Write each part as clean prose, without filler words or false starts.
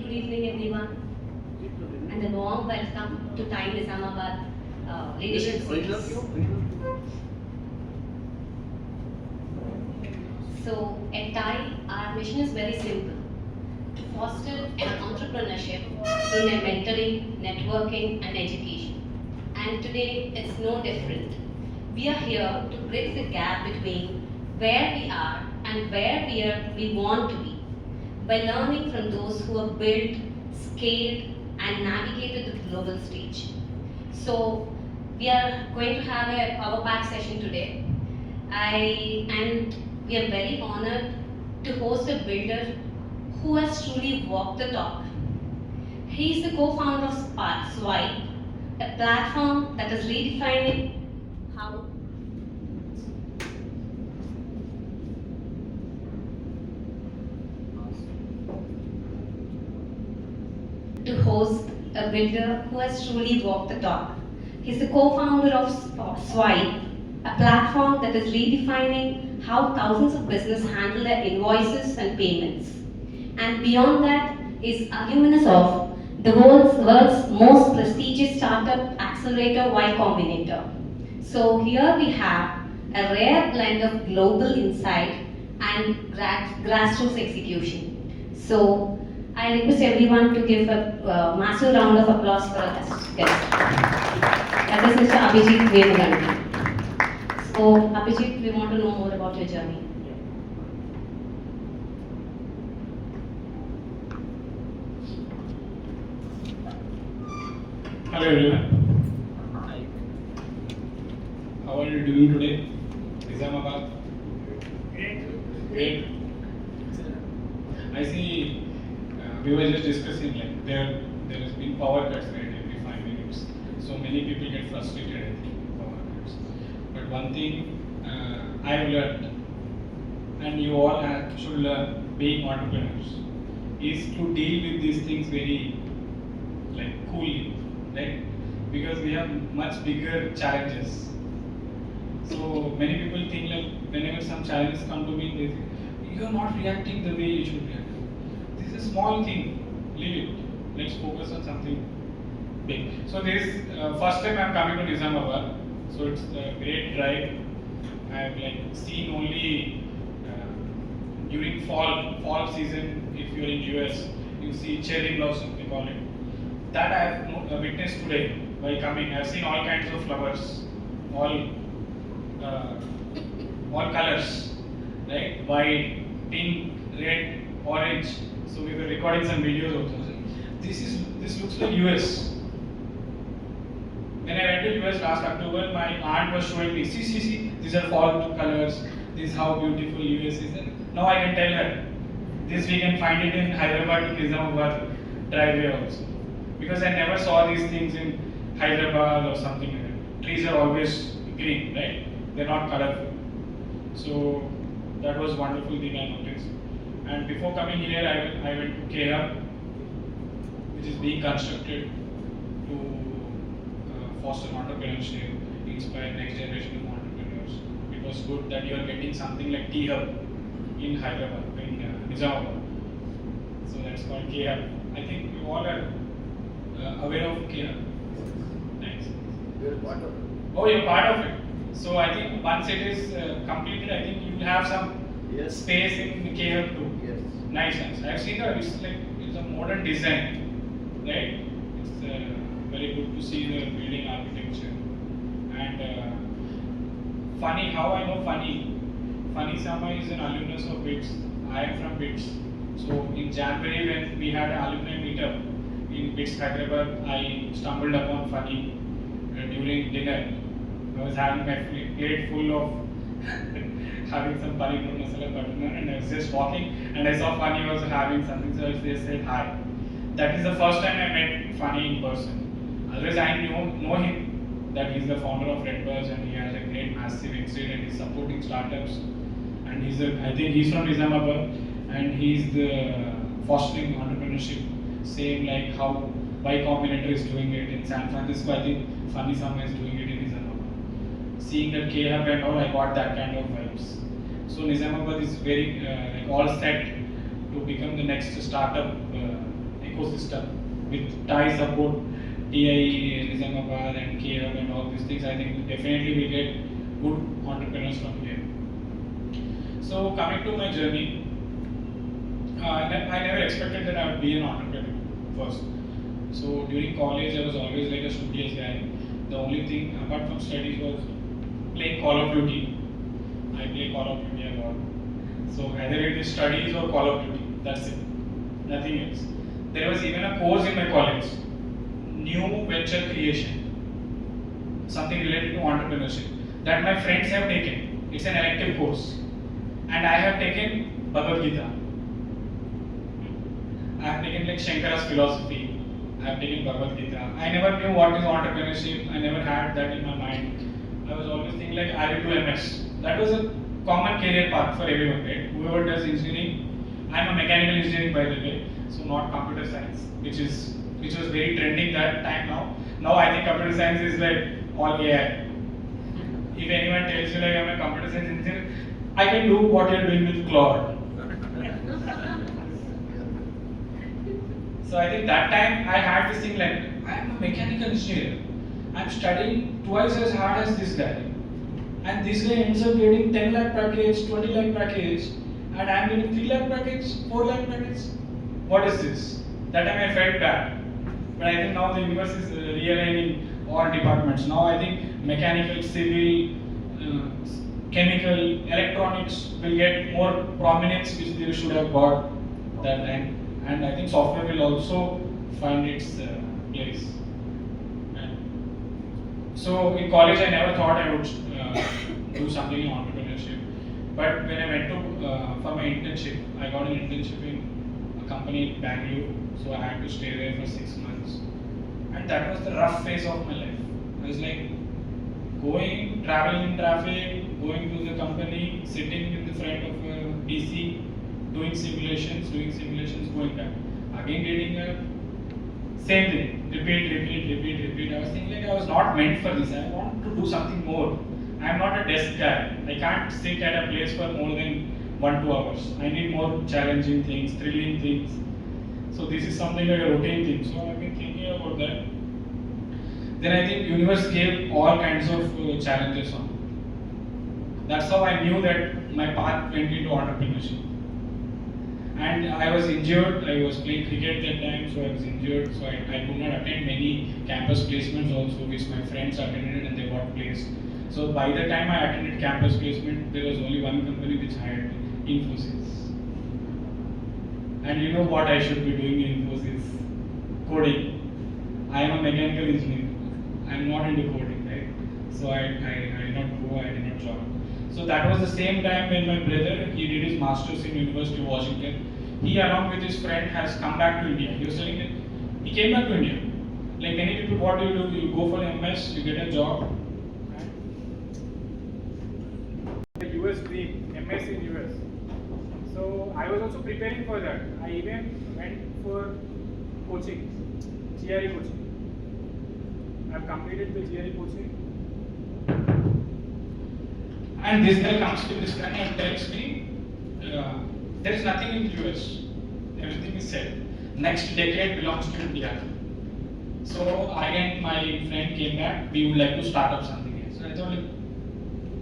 very good evening everyone and a warm welcome to TiE Nizamabad Leadership Series. So at TiE, our mission is very simple: to foster an entrepreneurship through mentoring, networking and education. And today it's no different. We are here to bridge the gap between where we are and where we want to be, by learning from those who have built, scaled and navigated the global stage. So we are going to have a power pack session today. And we are very honored to host a builder who has truly walked the talk. He is the co-founder of Swipe, a platform that is redefining how to host a builder who has truly walked the talk. He's the co-founder of Swipe, a platform that is redefining how thousands of businesses handle their invoices and payments. And beyond that is alumnus of the world's most prestigious startup accelerator, Y Combinator. So here we have a rare blend of global insight and grassroots execution. So I request everyone to give a massive round of applause for our guest. That is Mr. Abhijit Vemuganti. So Abhijit, we want to know more about your journey. Hello everyone. Hi. How are you doing today? Nizamabad? Great. I see we were just discussing like there has been power cuts right every 5 minutes. So many people get frustrated at power cuts. But one thing I have learned, and you all should learn being entrepreneurs, is to deal with these things very coolly, right? Because we have much bigger challenges. So many people think like whenever some challenges come to me, they think you are not reacting the way you should react. This is a small thing, leave it. Let's focus on something big. So this first time I'm coming to Nizamabad, so it's a great drive. I've seen only during fall season. If you're in US, you see cherry blossom, they call it. That I have witnessed today by coming. I've seen all kinds of flowers, all colors, right? White, pink, red, orange. So we were recording some videos also. This looks like US. When I went to US last October, my aunt was showing me, see, these are fall colors. This is how beautiful US is. And now I can tell her, this we can find it in Hyderabad to Nizamabad driveway also. Because I never saw these things in Hyderabad or something like that. Trees are always green, right? They're not colorful. So that was wonderful thing I noticed. And before coming here, I went to KR, which is being constructed to foster entrepreneurship, inspire next generation of entrepreneurs. It was good that you are getting something like TiE Hub in Hyderabad, in Nizamabad. So that's called KR. I think you all are aware of KR. Thanks. You're part of it. Oh, you're part of it. So I think once it is completed, I think you will have some space in the KR too. Yes. Nice. I've seen that. It's a modern design, right? It's very good to see the building architecture. And funny, how I know Funny. Funny Sama is an alumnus of BITS. I am from BITS. So in January when we had an alumni meetup in BITS Hyderabad, I stumbled upon Funny during dinner. I was having my plate full of having some paneer masala butter naan, and I was just walking and I saw Funny was having something, so I just said hi. That is the first time I met Funny in person. Otherwise I know him, that he's the founder of Redbus and he has a great massive exit and he's supporting startups. And I think he's from Nizamabad and he's the fostering entrepreneurship, same like how Y Combinator is doing it in San Francisco. I think Funny Sama is doing it in Nizamabad. Seeing that K-Hub and all, I got that kind of vibes. So Nizamabad is very all set to become the next startup ecosystem with TiE support, TiE Nizamabad and KM and all these things. I think definitely we get good entrepreneurs from here. So coming to my journey, I never expected that I would be an entrepreneur first. So during college, I was always like a studious guy. The only thing apart from studies was playing Call of Duty. I play Call of Duty a lot. So either it is studies or Call of Duty. That's it. Nothing else. There was even a course in my college, new venture creation, something related to entrepreneurship, that my friends have taken. It's an elective course, and I have taken Bhagavad Gita. I have taken like Shankara's philosophy. I have taken Bhagavad Gita. I never knew what is entrepreneurship. I never had that in my mind. I was always thinking like I will do MS. That was a common career path for everyone, right? Whoever does engineering. I'm a mechanical engineering by the way, so not computer science, which was very trending that time now. Now I think computer science is like all AI. If anyone tells you like I'm a computer science engineer, I can do what you're doing with Claude. So I think that time I had this thing like, I'm a mechanical engineer. I'm studying twice as hard as this guy. And this guy ends up getting 10 lakh package, 20 lakh package, and I'm getting 3 lakh package, 4 lakh package. What is this? That time I felt bad. But I think now the universe is realigning all departments. Now I think mechanical, civil, chemical, electronics will get more prominence which they should have got that time. And I think software will also find its place. And so in college I never thought I would do something in entrepreneurship. But when I went to for my internship, I got an internship in a company in Bangalore. So I had to stay there for 6 months. And that was the rough phase of my life. I was like going, traveling in traffic, going to the company, sitting in the front of a PC, doing simulations, going back. Again getting a same thing, repeat. I was thinking like I was not meant for this. I want to do something more. I am not a desk guy. I can't sit at a place for more than 1-2 hours. I need more challenging things, thrilling things. So this is something like a routine thing. So I've been thinking about that. Then I think universe gave all kinds of challenges on. That's how I knew that my path went into entrepreneurship. And I was injured. I was playing cricket that time, so I was injured. So I could not attend many campus placements also, which my friends attended and they got placed. So by the time I attended campus placement, there was only one company which hired me, Infosys. And you know what I should be doing in Infosys? Coding. I am a mechanical engineer. I am not into coding, right? So I did not go, I did not join. So that was the same time when my brother, he did his masters in University of Washington. He along with his friend has come back to India. He was telling that he came back to India. Like many people, what do? You go for MS, you get a job. The US dream, MS in US. So I was also preparing for that. I even went for coaching, GRE coaching. I've completed the GRE coaching. And this guy comes to this guy and tells me, there is nothing in the US. Everything is set. Next decade belongs to India. So again, my friend came back. We would like to start up something else. So I thought, like,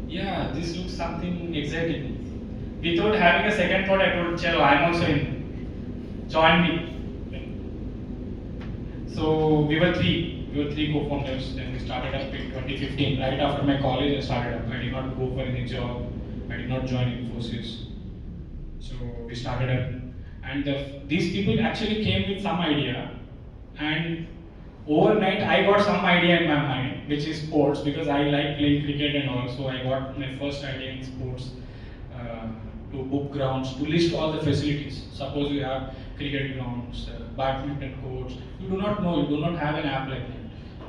yeah, this looks something exciting. Without having a second thought, I told Chelo, I'm also in. Join me. So we were three co-founders. Then we started up in 2015. Right after my college, I started up. I did not go for any job. I did not join Infosys. So we started up, and these people actually came with some idea, and overnight I got some idea in my mind, which is sports, because I like playing cricket and all. So I got my first idea in sports, to book grounds, to list all the facilities. Suppose you have cricket grounds, badminton courts. You do not know, you do not have an app like that.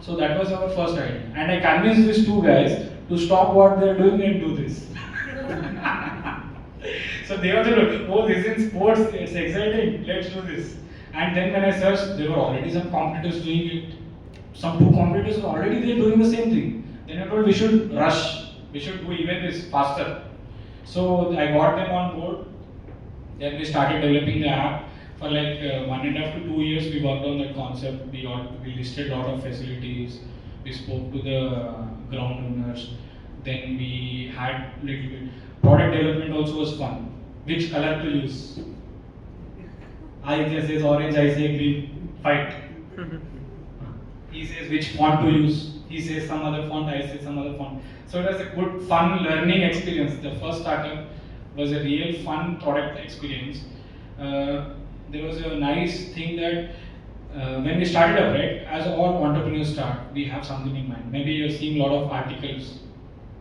So that was our first idea, and I convinced these two guys to stop what they are doing and do this. So they were like, oh, this is in sports, it's exciting, let's do this. And then when I searched, there were already some competitors doing it. Some two competitors were already there doing the same thing. Then I told we should rush, we should do even this faster. So I got them on board. Then we started developing the app. For like 1.5 to 2 years, we worked on that concept. We listed a lot of facilities. We spoke to the ground owners. Then we had little bit. Product development also was fun. Which color to use? I says orange, I say green. Fight. He says which font to use. He says some other font, I say some other font. So it was a good, fun learning experience. The first startup was a real fun product experience. There was a nice thing that when we started up, right, as all entrepreneurs start, we have something in mind. Maybe you're seeing a lot of articles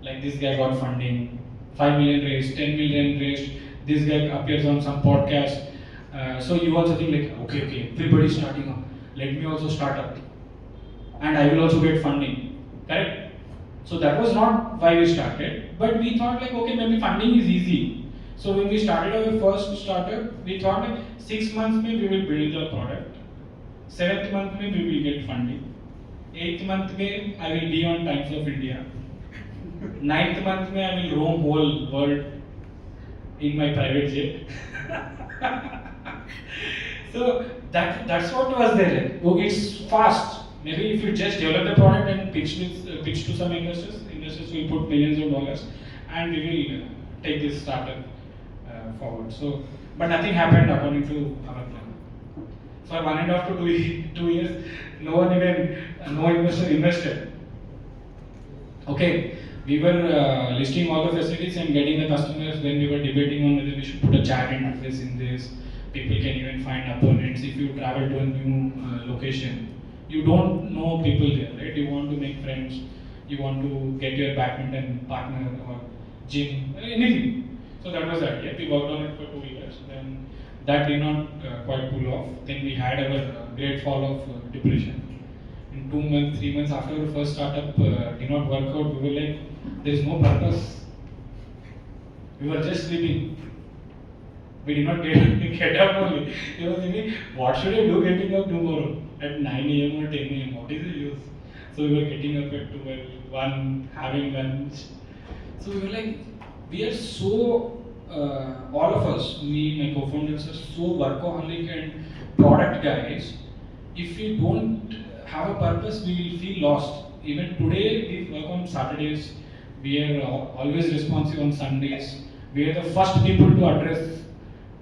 like this guy got funding, 5 million raised, 10 million raised, this guy appears on some podcast. So you also think like, okay, everybody's starting up. Let me also start up. And I will also get funding. Correct? So that was not why we started, but we thought like, okay, maybe funding is easy. So when we started our first startup, we thought like 6 months we will build the product. 7th month we will get funding. 8th month I will be on Times of India. 9th month I will roam whole world in my private jet. So that's what was there. Oh, it's fast. Maybe if you just develop the product and pitch to some investors will put millions of dollars, and we will take this startup forward. So, but nothing happened according to our plan. For 1.5 to 2 years, no investor invested. Okay, we were listing all the facilities and getting the customers. When we were debating on whether we should put a chat interface in this, people can even find opponents. If you travel to a new location, you don't know people there, right? You want to make friends, you want to get your badminton partner or gym, anything. So that was the idea. We worked on it for 2 years. Then that did not quite pull off. Then we had our great fall of depression. In 2 months, 3 months after our first startup did not work out, we were like, there is no purpose. We were just sleeping. We did not get up only. We were thinking, what should I do getting up tomorrow at 9 a.m. or 10 a.m.? What is the use? So we were getting up at 12, 1, having lunch. So we were like, we are so, all of us, me, my co-founders are so workaholic and product guys. If we don't have a purpose, we will feel lost. Even today, we work on Saturdays. We are always responsive on Sundays. We are the first people to address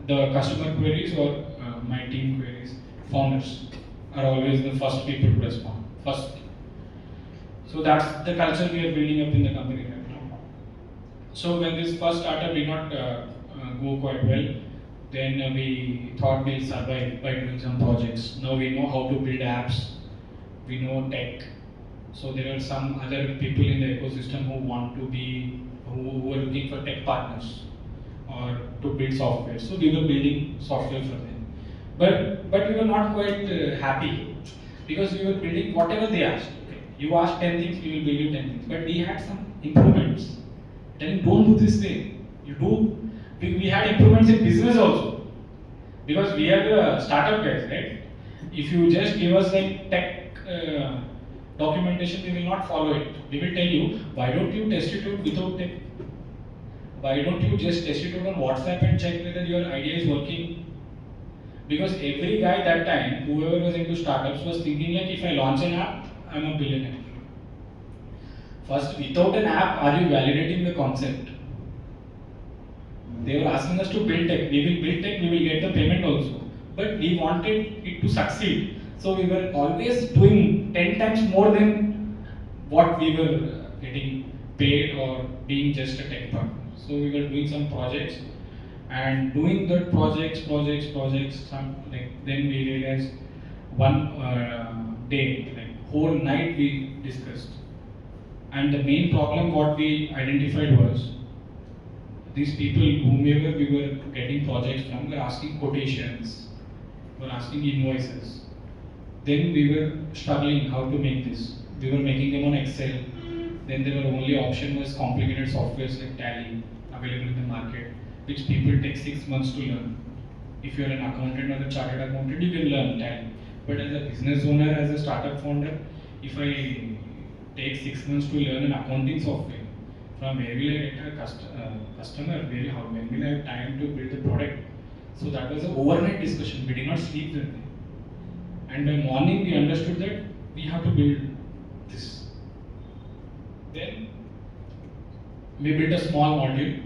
the customer queries or my team queries. Founders are always the first people to respond. First. So that's the culture we are building up in the company right now. So when this first startup did not go quite well, then we thought we'll survive by doing some projects. Now we know how to build apps. We know tech. So there are some other people in the ecosystem who were looking for tech partners or to build software. So we were building software for them. But we were not quite happy because we were building whatever they asked. Okay, you asked 10 things, we will build you 10 things. But we had some improvements. Telling don't do this way. You do. We had improvements in business also because we are the startup guys, right? If you just give us like tech documentation, we will not follow it. We will tell you, why don't you test it out without tech? Why don't you just test it out on WhatsApp and check whether your idea is working? Because every guy that time, whoever was into startups, was thinking like, if I launch an app, I'm a billionaire. First, without an app, are you validating the concept? They were asking us to build tech. We will build tech, we will get the payment also. But we wanted it to succeed. So we were always doing 10 times more than what we were getting paid or being just a tech partner. So we were doing some projects and doing that projects. Then we realized one day, like whole night we discussed. And the main problem what we identified was these people, whomever we were getting projects from, were asking quotations, were asking invoices. Then we were struggling how to make this. We were making them on Excel. Then there were only option was complicated softwares like TiE available in the market, which people take 6 months to learn. If you are an accountant or a chartered accountant, you can learn TiE. But as a business owner, as a startup founder, if I take 6 months to learn an accounting software, from where will I get a customer? When will I have time to build the product? So that was an overnight discussion. We did not sleep that day. And by morning we understood that we have to build this. Then we built a small module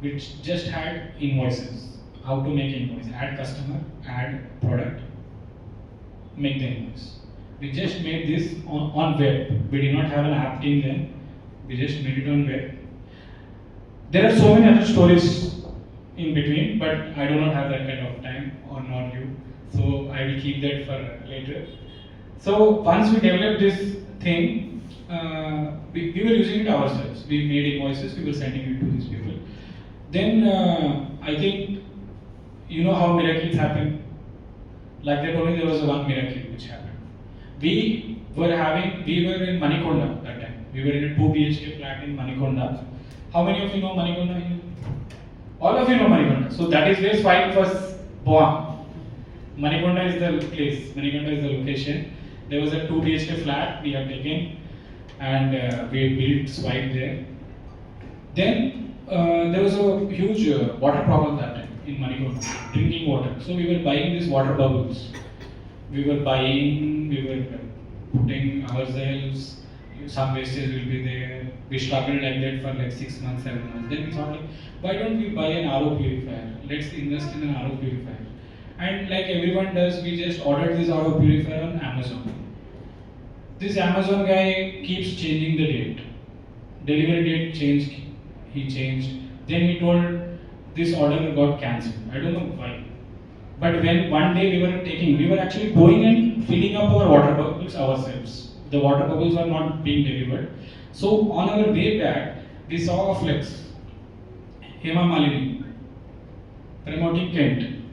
which just had invoices. How to make invoice, add customer, add product, make the invoice. We just made this on web. We did not have an app team then. We just made it on web. There are so many other stories in between, but I do not have that kind of time, or not you. So I will keep that for later. So once we developed this thing, we were using it ourselves. We made invoices, we were sending it to these people. Then I think you know how miracles happen. Like that only there was one miracle which happened. We were in Manikonda that time. We were in a 2 BHK flat in Manikonda. How many of you know Manikonda here? All of you know Manikonda. So that is where Swipe was born. Manikonda is the place, Manikonda is the location. There was a 2 BHK flat we have taken, and we built Swipe there. Then there was a huge water problem that time in Manikonda, drinking water. So we were buying these water bubbles. We were putting ourselves, some wastage will be there. We struggled like that for like 6 months, 7 months. Then we thought, like, why don't we buy an RO purifier? Let's invest in an RO purifier. And like everyone does, we just ordered this RO purifier on Amazon. This Amazon guy keeps changing the date. Delivery date changed, he changed. Then he told this order got cancelled. I don't know why. But when one day we were actually going and filling up our water bubbles ourselves. The water bubbles were not being delivered. So on our way back, we saw a flex. Hema Malini, promoting Kent.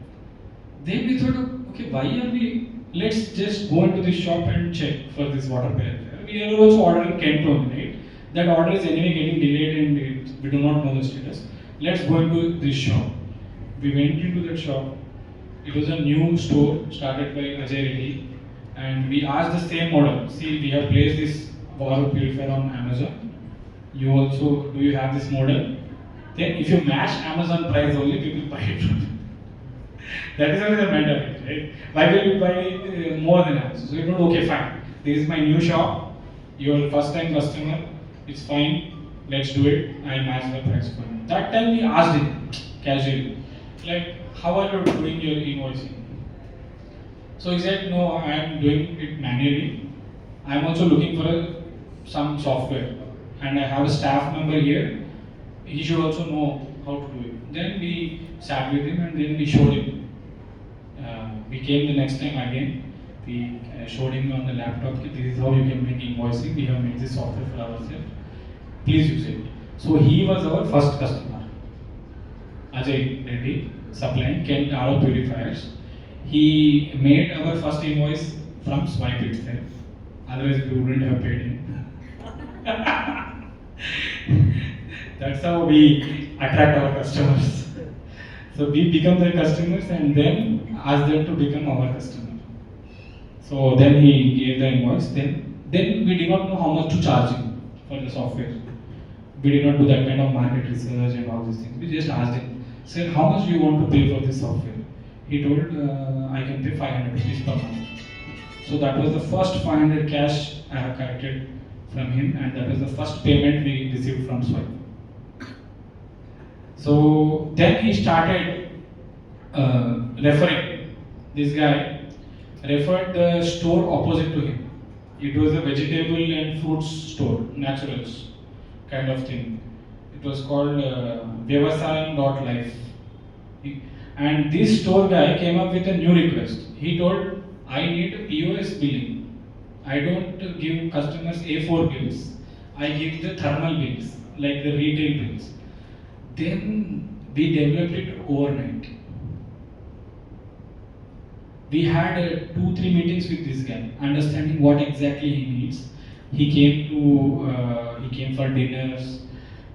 Then we thought, okay, why are we? Let's just go into this shop and check for this water purifier. We are also ordering Kent only, right? That order is anyway getting delayed and we do not know the status. Let's go into this shop. We went into that shop. It was a new store started by Ajay Reddy, and we asked the same model. See, we have placed this water purifier on Amazon. Do you have this model? Then if you match Amazon price only, we will buy it from you. That is another mentality, right? Why will you buy more than Amazon? So you don't, okay, fine. This is my new shop. You're first time customer. It's fine. Let's do it. I'll match the price for you. That time we asked him casually, like, how are you doing your invoicing? So he said, no, I am doing it manually. I am also looking for some software, and I have a staff member here. He should also know how to do it. Then we sat with him and then we showed him. We came the next time again. We showed him on the laptop, this is how you can make invoicing. We have made this software for ourselves. Please use it. So he was our first customer. Ajay Reddy, supplying Kent RO purifiers. He made our first invoice from Swipe itself. Otherwise we wouldn't have paid him. That's how we attract our customers. So we become their customers and then ask them to become our customer. So then he gave the invoice. Then we did not know how much to charge him for the software. We did not do that kind of market research and all these things. We just asked him, sir, how much do you want to pay for this software? He told, I can pay 500 rupees per month. So that was the first 500 cash I have collected from him, and that was the first payment we received from Swipe. So then he started referring. This guy referred the store opposite to him. It was a vegetable and fruits store, naturals kind of thing. It was called Vyavasayam.life. And this store guy came up with a new request. He told, I need a POS billing. I don't give customers A4 bills. I give the thermal bills, like the retail bills. Then we developed it overnight. We had 2-3 meetings with this guy, understanding what exactly he needs. He came for dinners.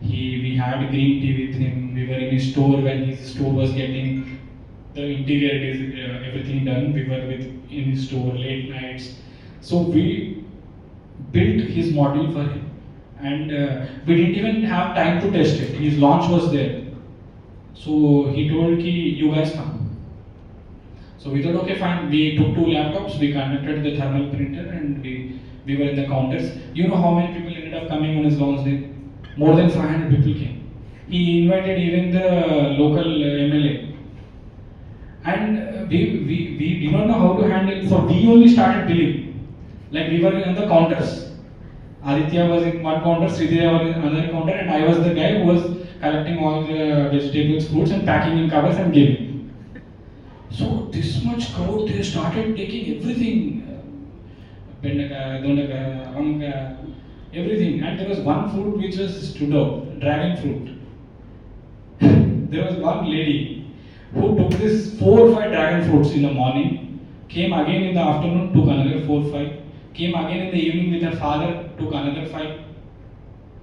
We had green tea with him. We were in his store when his store was getting the interior everything done. We were in his store late nights. So we built his model for him, and we didn't even have time to test it. His launch was there. So he told ki, you guys come. So we thought, okay, fine. We took 2 laptops, we connected the thermal printer, and we were in the counters. You know how many people ended up coming on his launch day? More than 500 people came. He invited even the local MLA. And we did not know how to handle, so we only started billing. Like we were on the counters. Aditya was in one counter, Sridhya was in another counter, and I was the guy who was collecting all the vegetables, fruits, and packing in covers and giving. So this much crowd, they started taking everything, bendaka, dondaka, amka, everything. And there was one fruit which was stood out, dragon fruit. There was one lady who took this 4 or 5 dragon fruits in the morning, came again in the afternoon, took another 4 or 5, came again in the evening with her father, took another 5.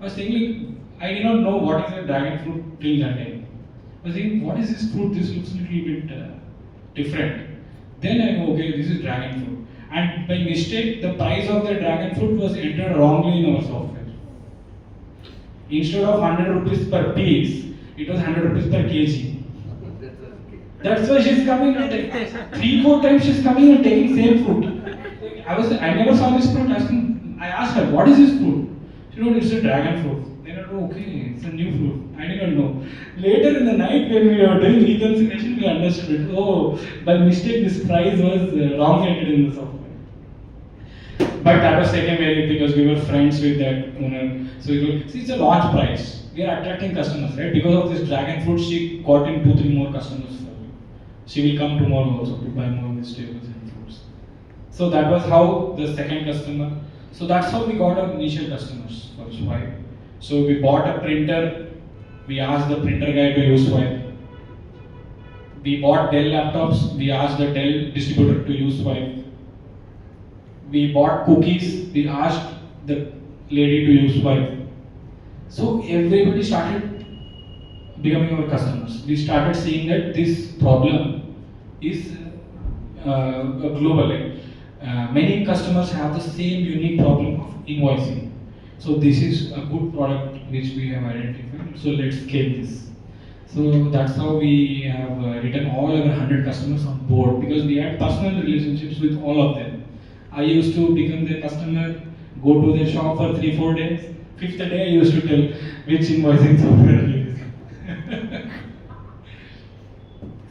I was thinking, I did not know what is a dragon fruit till that time. I was thinking, what is this fruit? This looks a little bit different. Then I know, okay, this is dragon fruit. And by mistake, the price of the dragon fruit was entered wrongly in our software. Instead of 100 rupees per piece, it was 100 rupees per kg. That's why she's coming and 3-4 times she's coming and taking same fruit. I never saw this fruit. I asked her, what is this fruit? She told, it's a dragon fruit. Then I told, okay, it's a new fruit. I did not know. Later in the night when we were doing reconciliation, we understood it. Oh, by mistake this price was wrong entered in the software. But that was taken away because we were friends with that owner. So it's a launch price. We are attracting customers, right? Because of this dragon fruit, she got in 2-3 more customers. She will come tomorrow also to buy more vegetables and fruits. So that was how the second customer. So that's how we got our initial customers for Swipe. So we bought a printer. We asked the printer guy to use Swipe. We bought Dell laptops. We asked the Dell distributor to use Swipe. We bought cookies. We asked the lady to use Swipe. So everybody started becoming our customers. We started seeing that this problem is global. Many customers have the same unique problem of invoicing. So this is a good product which we have identified. So let's scale this. So that's how we have written all our 100 customers on board because we had personal relationships with all of them. I used to become their customer, go to their shop for 3-4 days. 5th day I used to tell which invoicing software I use.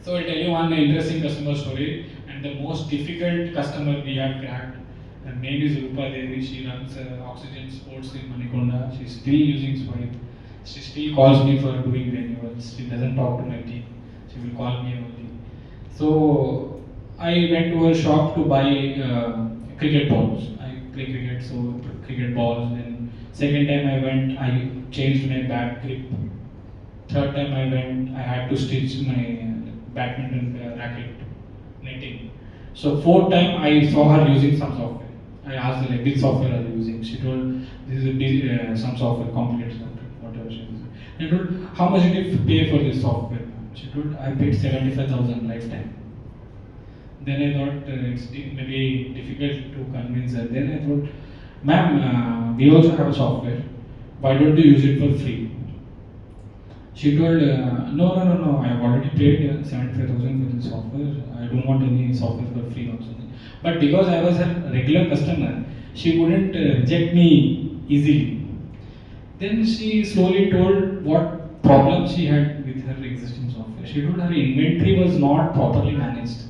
So I'll tell you one interesting customer story and the most difficult customer we have cracked. Her name is Rupa Devi. She runs Oxygen Sports in Manikonda. She's still using Swipe. She still calls me for doing renewals. She doesn't talk to my team. She will call me only. So I went to her shop to buy cricket balls. I play cricket, so cricket balls. Then second time I went, I changed my bat grip. Third time I went, I had to stitch my badminton racket netting. So fourth time I saw her using some software. I asked her like, which software are you using? She told this is some software, complicated software, whatever she was. I told how much did you pay for this software? She told I paid 75,000 lifetime. Then I thought it's maybe difficult to convince her. Then I thought, ma'am, we also have a software. Why don't you use it for free? She told, no, I have already paid 75,000 for this software. I don't want any software for free also. But because I was a regular customer, she wouldn't reject me easily. Then she slowly told what problem she had with her existing software. She told her inventory was not properly managed.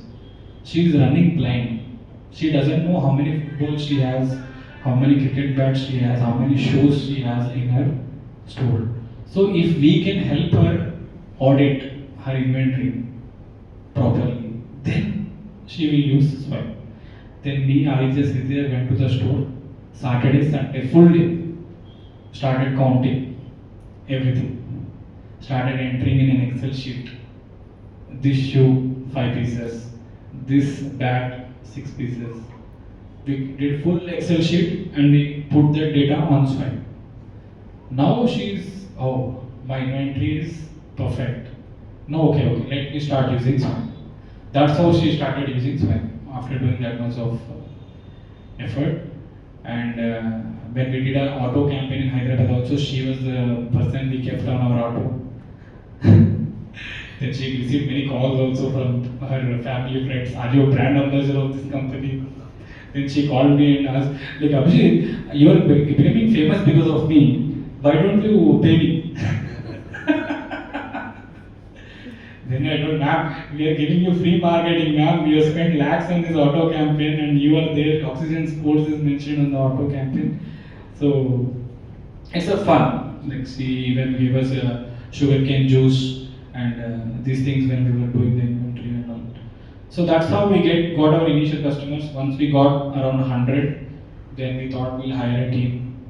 She is running blind. She doesn't know how many footballs she has, how many cricket bats she has, how many shoes she has in her store. So if we can help her audit her inventory properly, then she will use Swipe. Then me, Aditya, Sridhya went to the store, Saturday, Sunday, full day, started counting everything, started entering in an Excel sheet. This shoe, 5 pieces, this bat, 6 pieces. We did full Excel sheet and we put that data on Swipe. Now she's, oh, my inventory is perfect. No, okay, let me start using Swipe. That's how she started using Swipe after doing that much of effort. And when we did an auto campaign in Hyderabad also, she was the person we kept on our auto. Then she received many calls also from her family friends. Are you a brand ambassador of this company? Then she called me and asked, like, Abhijit, you are becoming famous because of me. Why don't you pay me? Then I told, ma'am, we are giving you free marketing, ma'am. We have spent lakhs on this auto campaign and you are there. Oxygen Sports is mentioned on the auto campaign. So it's a fun. Like she even gave us a sugarcane juice and these things when we were doing the inventory and all. So that's how we got our initial customers. Once we got around 100, then we thought we'll hire a team.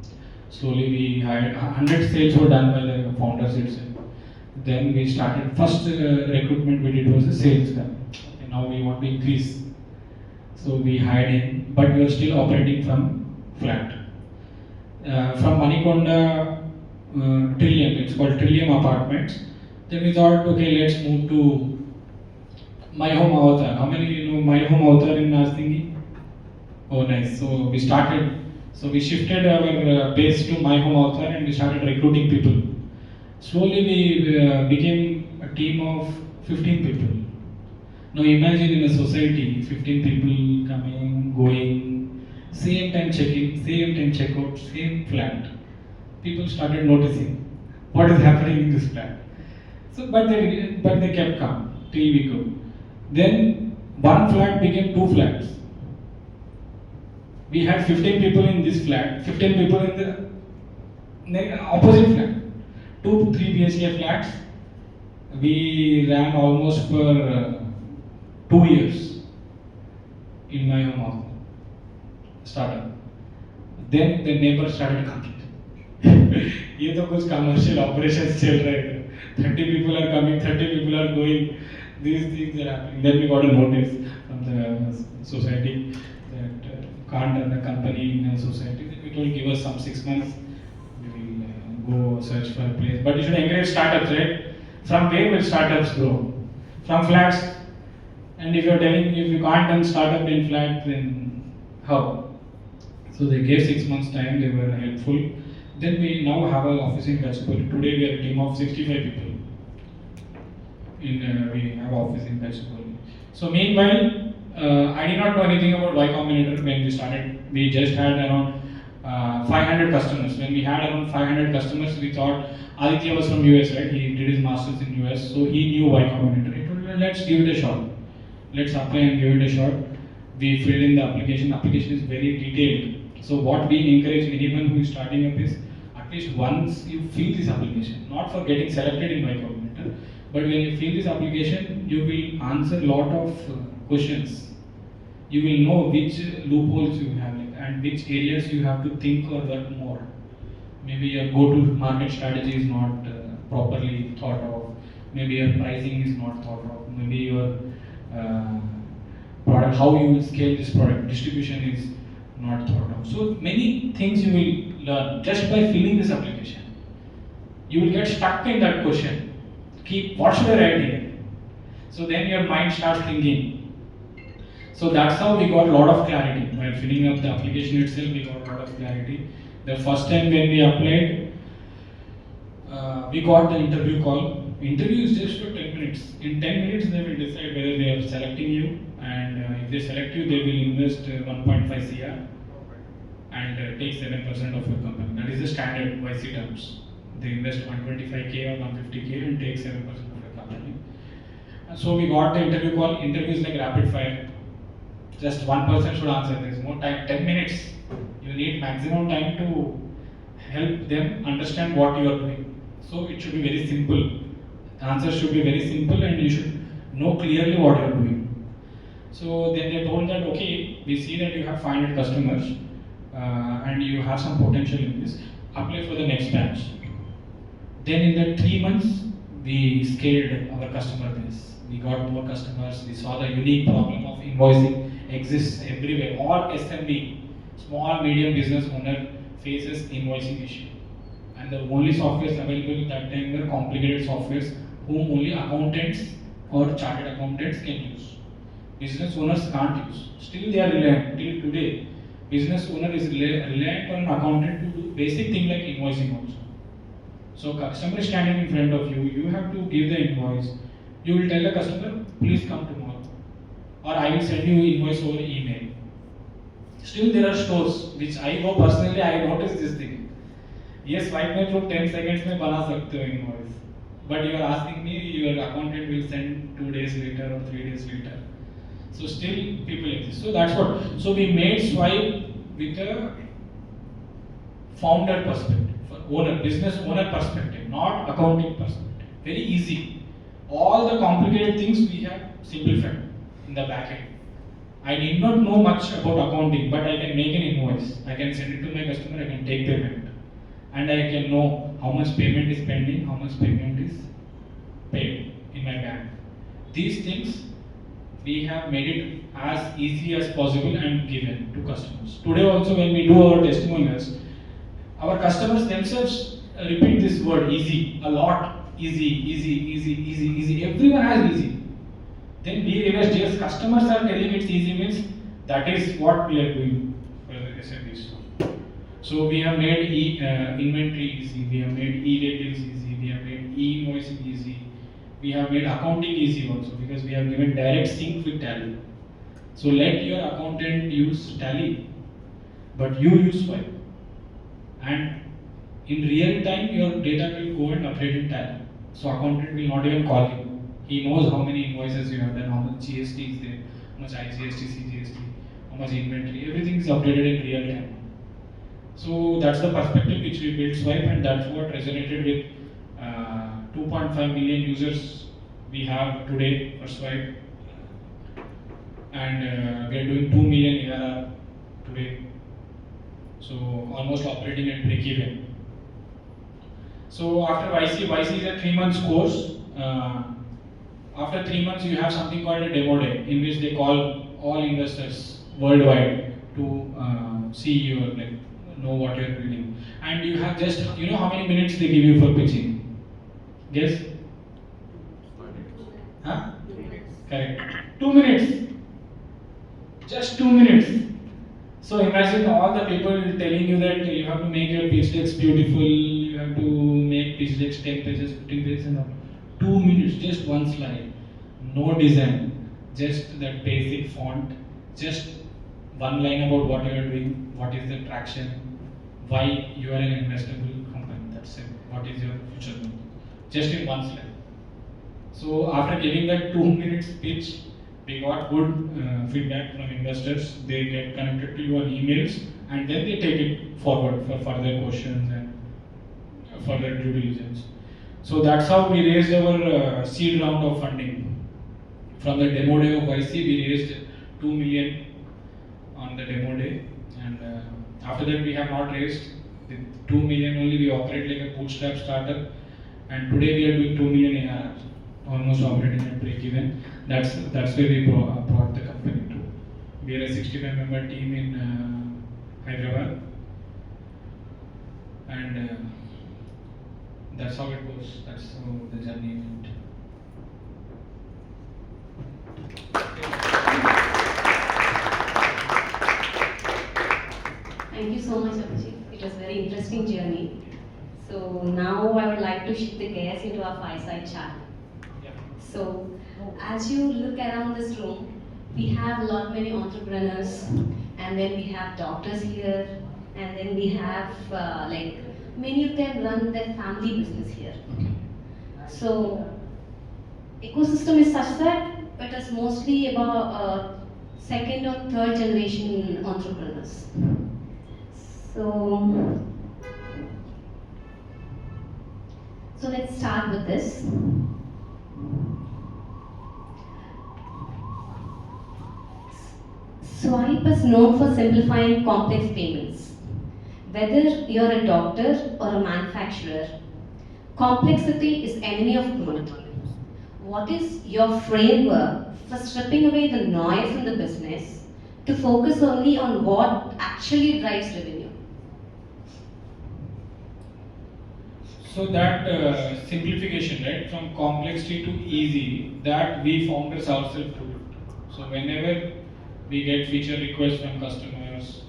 Slowly we hired 100 sales were done by the founders itself. Then we started first recruitment we did was a sales guy. And now we want to increase. So we hired him, but we are still operating from flat. From Manikonda, Trillium, it's called Trillium Apartments. Then we thought, okay, let's move to My Home Avatar. How many you know My Home Avatar in Narsingi? Oh, nice. So we started, so we shifted our base to My Home Avatar and we started recruiting people. Slowly we became a team of 15 people. Now imagine in a society, 15 people coming, going, same time check-in, same time check-out, same flat. People started noticing what is happening in this flat. So, but they kept calm till we go. Then one flat became two flats. We had 15 people in this flat, 15 people in the opposite flat. 2 3 BHK flats. We ran almost for 2 years in My Home Office startup. Then the neighbors started complaining. ये तो कुछ commercial operations चल रहे हैं. 30 people are coming, 30 people are going. These things are happening. Then we got a notice from the society that can't run a company in a society. Then we told give us some 6 months. Go search for a place. But you should encourage startups, right? From where will startups grow? From flats. And if you're telling if you can't run startup in flat, then how? So they gave 6 months time, they were helpful. Then we now have an office in Gachibowli. Today we are a team of 65 people. We have office in Gachibowli. So meanwhile, I did not know anything about Y Combinator when we started. We just had around 500 customers. When we had around 500 customers, we thought Aditya was from US, right? He did his masters in US, so he knew Y Combinator. He told me, let's give it a shot. Let's apply and give it a shot. We filled in the application. Application is very detailed. So what we encourage anyone who is starting up is at least once you fill this application, not for getting selected in Y Combinator, but when you fill this application, you will answer a lot of questions. You will know which loopholes you have and which areas you have to think or work more. Maybe your go-to-market strategy is not properly thought of. Maybe your pricing is not thought of. Maybe your product, how you will scale this product, distribution is not thought of. So many things you will learn just by filling this application. You will get stuck in that question. What should I write here? So then your mind starts thinking. So that's how we got a lot of clarity. By filling up the application itself, we got a lot of clarity. The first time when we applied, we got the interview call. Interview is just for 10 minutes. In 10 minutes, they will decide whether they are selecting you, and if they select you, they will invest 1.5 CR and take 7% of your company. That is the standard YC terms. They invest 125K or 150K and take 7% of your company. And so we got the interview call. Interview is like rapid fire. Just one person should answer. There is more time. 10 minutes. You need maximum time to help them understand what you are doing. So it should be very simple. The answer should be very simple, and you should know clearly what you are doing. So then they told that, okay, we see that you have 500 customers and you have some potential in this. Apply for the next batch. Then in the 3 months, we scaled our customer base. We got more customers. We saw the unique problem of invoicing exists everywhere. All SMB, small medium business owner, faces invoicing issue. And the only softwares available at that time were complicated softwares whom only accountants or chartered accountants can use. Business owners can't use. Still they are reliant. Till today, business owner is reliant on an accountant to do basic thing like invoicing also. So customer is standing in front of you, you have to give the invoice, You will tell the customer, please come tomorrow, or I will send you invoice over email. Still, there are stores which I go personally. I notice this thing. Yes, swipe में from 10 seconds में बना सकते हो invoice, but you are asking me your accountant will send 2 days later or 3 days later. So still people exist. So that's what. So we made swipe with a founder perspective, owner, business owner perspective, not accounting perspective. Very easy. All the complicated things we have simplified in the back end. I need not know much about accounting, but I can make an invoice. I can send it to my customer, I can take payment. And I can know how much payment is pending, how much payment is paid in my bank. These things we have made it as easy as possible and given to customers. Today also when we do our testimonials, our customers themselves repeat this word easy a lot. Easy, easy, easy, easy, easy. Everyone has easy. Then we realized, yes, customers are telling it's easy means that is what we are doing for the SMBs. So we have made inventory easy, we have made e-vehicles easy, we have made e-invoicing easy, we have made accounting easy also because we have given direct sync with Tally. So let your accountant use Tally, but you use Swipe. And in real time, your data will go and update in Tally. So accountant will not even call you. He knows how many invoices you have done, how much GST is there, how much IGST, CGST, how much inventory, everything is updated in real time. So that's the perspective which we built Swipe, and that's what resonated with 2.5 million users we have today for Swipe. And we are doing 2 million ARR today. So almost operating at break even. So after YC is a 3 months course. After 3 months, you have something called a demo day, in which they call all investors worldwide to see you, like know what you are building. And you have just, you know how many minutes they give you for pitching? Guess? Huh? Correct. 2 minutes. Just 2 minutes. So imagine all the people telling you that you have to make your pitch decks beautiful, you have to make pitch decks 10 pages, 15 pages, and all. 2 minutes, just one slide, no design, just that basic font, just one line about what you are doing, what is the traction, why you are an investable company, that's it, what is your future goal, just in one slide. So after giving that 2 minutes pitch, we got good feedback from investors. They get connected to you on emails, and then they take it forward for further questions and further due diligence. So that's how we raised our seed round of funding. From the demo day of YC, we raised 2 million on the demo day, and after that we have not raised. With 2 million only, we operate like a bootstrap startup, and today we are doing 2 million ARR, almost operating at break even. That's where we brought the company to. We are a 65-member team in Hyderabad, and that's how it goes. That's how the journey went. Thank you so much, Abhijit. It was a very interesting journey. So now I would like to shift the gears into our fireside chat. Yeah. So as you look around this room, we have many entrepreneurs, and then we have doctors here, and then we have many of them run their family business here. So ecosystem is such that it is mostly about second or third generation entrepreneurs. So let's start with this. Swipe is known for simplifying complex payments. Whether you're a doctor or a manufacturer, complexity is enemy of growth. What is your framework for stripping away the noise in the business to focus only on what actually drives revenue? So that simplification, right, from complexity to easy, that we founders ourselves do. So whenever we get feature requests from customers,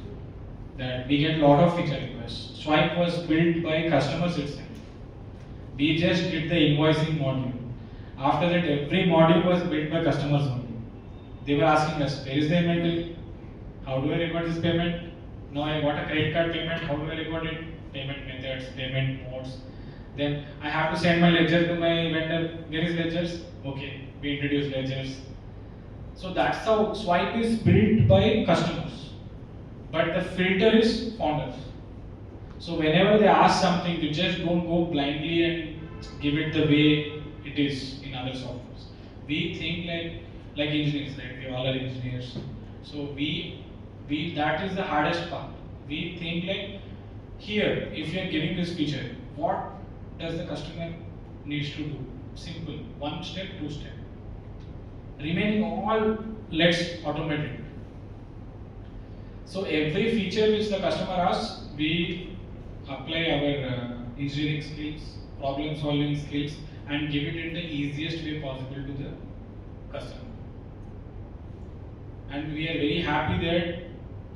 that we get a lot of feature requests. Swipe was built by customers itself. We just did the invoicing module. After that, every module was built by customers only. They were asking us, where is the inventory? How do I record this payment? Now I got a credit card payment, how do I record it? Payment methods, payment modes. Then I have to send my ledger to my vendor. Where is ledgers? Okay, we introduce ledgers. So that's how Swipe is built by customers. But the filter is founders. So whenever they ask something, you just don't go blindly and give it the way it is in other softwares. We think like engineers, right? We all are engineers. So we that is the hardest part. We think like here, if you are giving this feature, what does the customer needs to do? Simple, one step, two step. Remaining all, let's automate it. So every feature which the customer asks, we apply our engineering skills, problem solving skills, and give it in the easiest way possible to the customer. And we are very happy that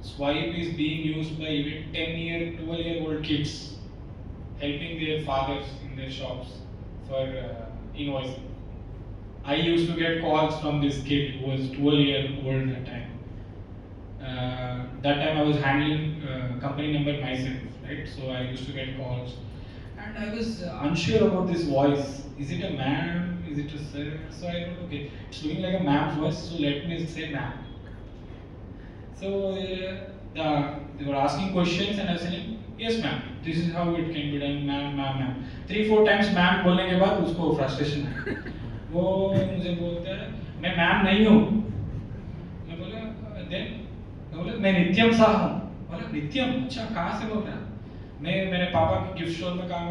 Swipe is being used by even 10-year, 12-year-old kids, helping their fathers in their shops for invoicing. I used to get calls from this kid who was 12-year-old at that time. That time I was handling company number myself, right? So I used to get calls, and I was unsure about this voice. Is it a ma'am? Is it a sir? So I thought, okay, it's looking like a ma'am's voice, so let me say ma'am. So they were asking questions, and I was saying, yes ma'am, this is how it can be done, ma'am, ma'am, ma'am. 3-4 times ma'am बोलने के बाद उसको frustration है. वो मुझे बोलता है, मैं मैम नहीं हूँ. मैं बोला, then मैं नित्यम साह हूँ. बोला नित्यम, अच्छा कहाँ से बोल रहा है? मैं मेरे पापा के गिफ्ट शॉप में काम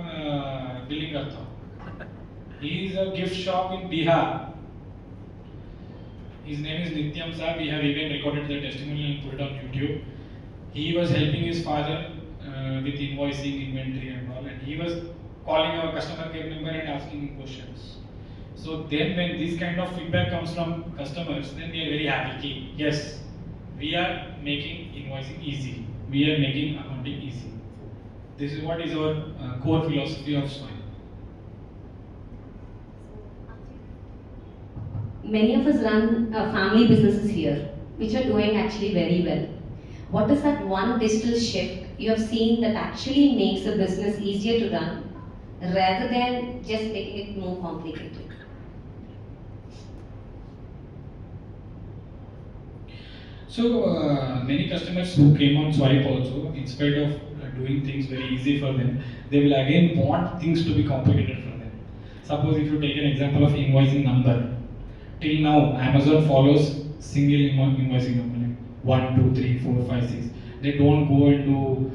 बिलिंग करता हूँ. He is a gift shop in Bihar. His name is Nityam Sir. We have even recorded the testimonial and put it on YouTube. He was helping his father with invoicing, inventory and all, and he was calling our customer care number and asking him questions. So then when this kind of feedback comes from customers, then we are very happy. Yes, we are making invoicing easy. We are making accounting easy. This is what is our core philosophy of Swipe. Many of us run family businesses here, which are doing actually very well. What is that one digital shift you have seen that actually makes a business easier to run rather than just making it more complicated? So many customers who came on Swipe also, in spite of doing things very easy for them, they will again want things to be complicated for them. Suppose if you take an example of invoicing number. Till now, Amazon follows single invoicing number, like 1, 2, 3, 4, 5, 6. They don't go and do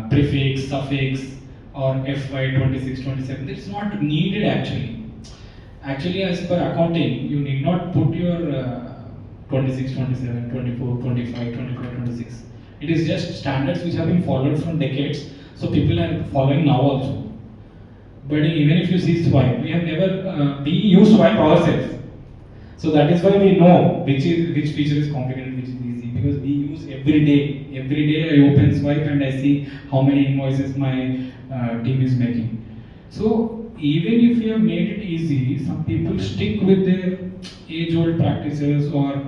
prefix, suffix, or FY 26, 27. It's not needed actually. Actually, as per accounting, you need not put your 26, 27, 24, 25, 25, 26. It is just standards which have been followed from decades, so people are following now also. But even if you see Swipe, we have never, we use Swipe ourselves. So that is why we know which feature is complicated, which is easy, because we use every day. Every day I open Swipe and I see how many invoices my team is making. So even if you have made it easy, some people stick with their age-old practices or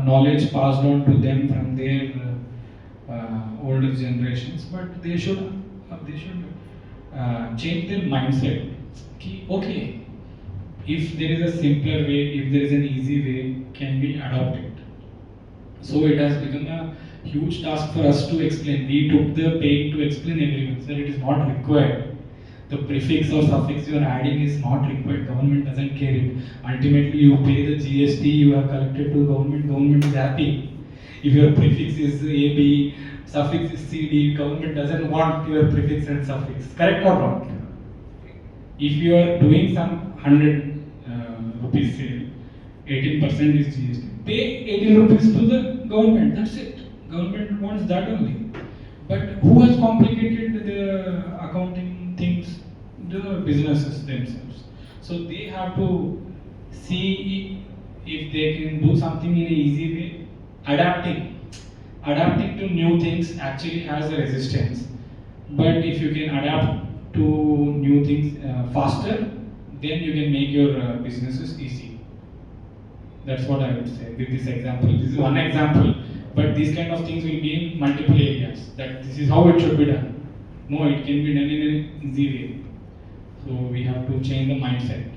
knowledge passed on to them from their older generations. But they should change their mindset. Okay. If there is a simpler way, if there is an easy way, can we adopt it? So it has become a huge task for us to explain. We took the pain to explain everyone, sir, it is not required. The prefix or suffix you are adding is not required. Government doesn't care it. Ultimately, you pay the GST you have collected to government. Government is happy. If your prefix is AB, suffix is CD, government doesn't want your prefix and suffix. Correct or not? If you are doing some 100 rupees sale, 18% is GST. Pay 18 rupees to the government, that's it. Government wants that only. But who has complicated the accounting things? The businesses themselves. So they have to see if they can do something in an easy way. Adapting to new things actually has a resistance. But if you can adapt to new things faster, then you can make your businesses easy. That's what I would say with this example. This is one example, but these kind of things will be in multiple areas. That this is how it should be done. No, it can be done in an easy way. So we have to change the mindset.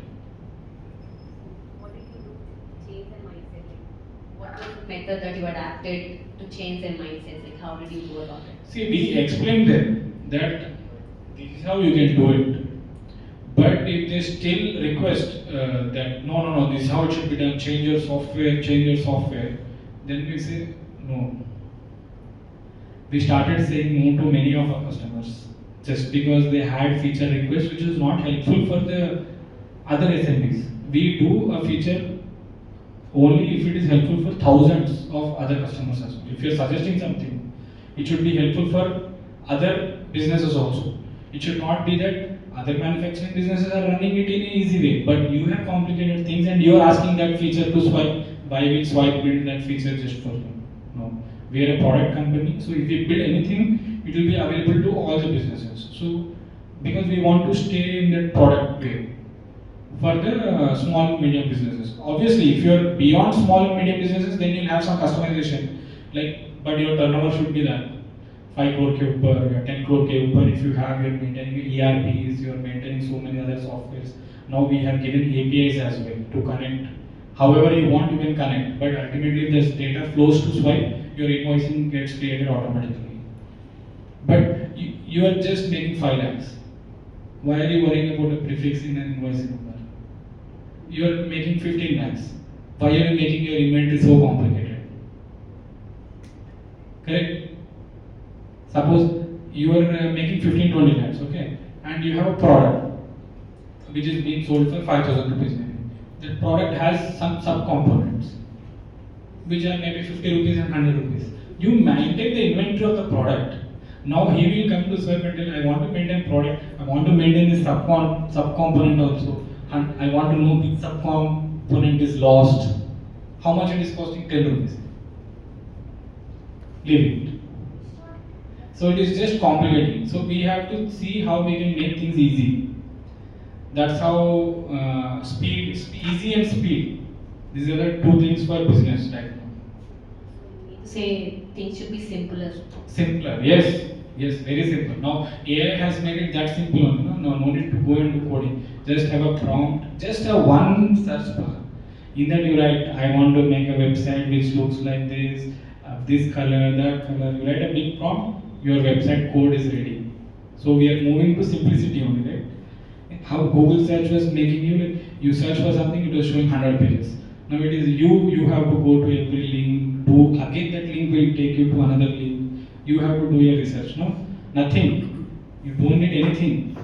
What did you do to change their mindset? Like, what was the method that you adapted to change their mindset? Like, how did you go about it? See, we explained them that this is how you can do it. But if they still request that no, this is how it should be done, change your software, then we say no. We started saying no to many of our customers just because they had feature requests which is not helpful for the other SMBs. We do a feature only if it is helpful for thousands of other customers as well. If you are suggesting something, it should be helpful for other businesses also. It should not be that other manufacturing businesses are running it in an easy way, but you have complicated things and you are asking that feature to swipe, why will swipe build that feature just for you? No. We are a product company, so if we build anything, it will be available to all the businesses. So, because we want to stay in that product way. For the small and medium businesses. Obviously, if you are beyond small and medium businesses, then you'll have some customization. Like, but your turnover should be that 5 crore ke upar, or 10 crore ke upar. If you have, you're maintaining ERPs, you're maintaining so many other softwares. Now we have given APIs as well to connect. However you want, you can connect. But ultimately, if this data flows to swipe, your invoicing gets created automatically. But you are just making 5 lakhs. Why are you worrying about a prefix in an invoicing number? You are making 15 lakhs. Why are you making your inventory so complicated? Correct? Suppose you are making 15-20 lakhs, okay? And you have a product which is being sold for 5,000 rupees maybe. That product has some sub-components which are maybe 50 rupees and 100 rupees. You maintain the inventory of the product. Now he will come to swipe and tell, I want to maintain product, I want to maintain this sub-component also. And I want to know which sub-component is lost. How much it is costing? 10 rupees. Leave it. So it is just complicating. So we have to see how we can make things easy. That's how easy and speed. These are the two things for business right now. You need to say things should be simpler. Simpler, yes. Yes, very simple. Now AI has made it that simple. No need to go into coding. Just have a prompt, just a one search bar. In that you write, I want to make a website which looks like this color, that color. You write a big prompt, your website code is ready. So we are moving to simplicity only, right? How Google search was making you, like, you search for something, it was showing 100 pages. Now it is you have to go to every link, again that link will take you to another link. You have to do your research, no? Nothing. You don't need anything.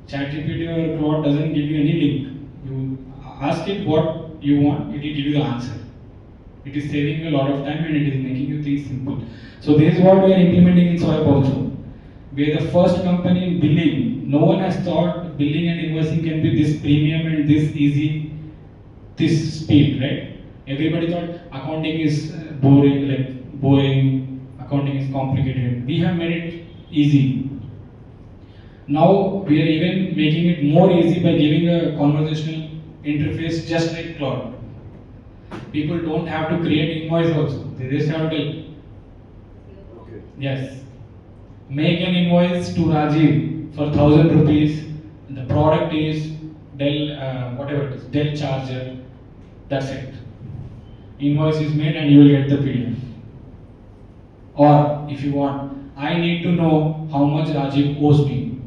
ChatGPT or Claude doesn't give you any link. You ask it what you want, it will give you the answer. It is saving you a lot of time and it is making you things simple. So this is what we are implementing in Swipe also. We are the first company in billing. No one has thought billing and invoicing can be this premium and this easy, this speed, right? Everybody thought accounting is boring, accounting is complicated. We have made it easy. Now we are even making it more easy by giving a conversational interface just like Claude. People don't have to create invoice also. They just have to tell. Okay. Yes. Make an invoice to Rajiv for 1,000 rupees. The product is Dell, whatever it is, Dell charger. That's it. Invoice is made and you will get the PDF. Or if you want, I need to know how much Rajiv owes me.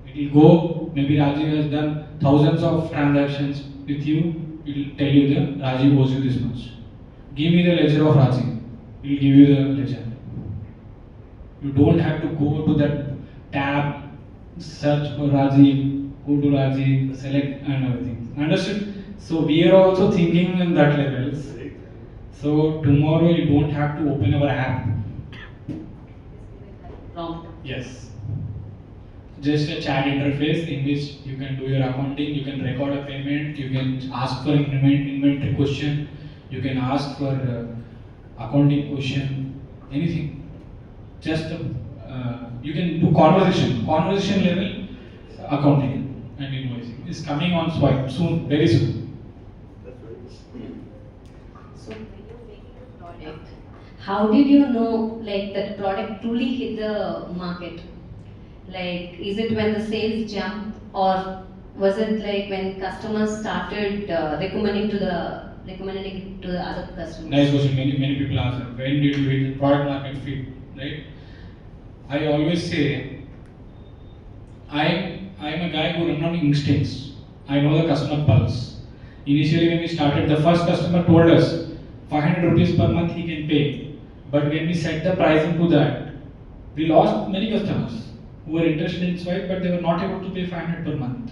It will go, maybe Rajiv has done thousands of transactions with you. It will tell you that Rajiv owes you this much. Give me the ledger of Rajiv. It will give you the ledger. You don't have to go to that tab, search for Rajiv, go to Rajiv, select and everything. Understood? So we are also thinking in that levels. So tomorrow you don't have to open our app. Prompt. Yes. Just a chat interface in which you can do your accounting, you can record a payment, you can ask for inventory question, you can ask for accounting question, anything. Just you can do conversation level accounting. and invoicing. It's coming on swipe soon, very soon. That's very good. So when you're making a product, how did you know like that product truly hit the market? Like, is it when the sales jumped, or was it like when customers started recommending it to the other customers? Nice question. Many people ask that. When did you hit the product market fit? Right? I always say I'm a guy who runs on instincts. I know the customer pulse. Initially, when we started, the first customer told us 500 rupees per month he can pay. But when we set the pricing to that, we lost many customers who were interested in swipe, but they were not able to pay 500 per month.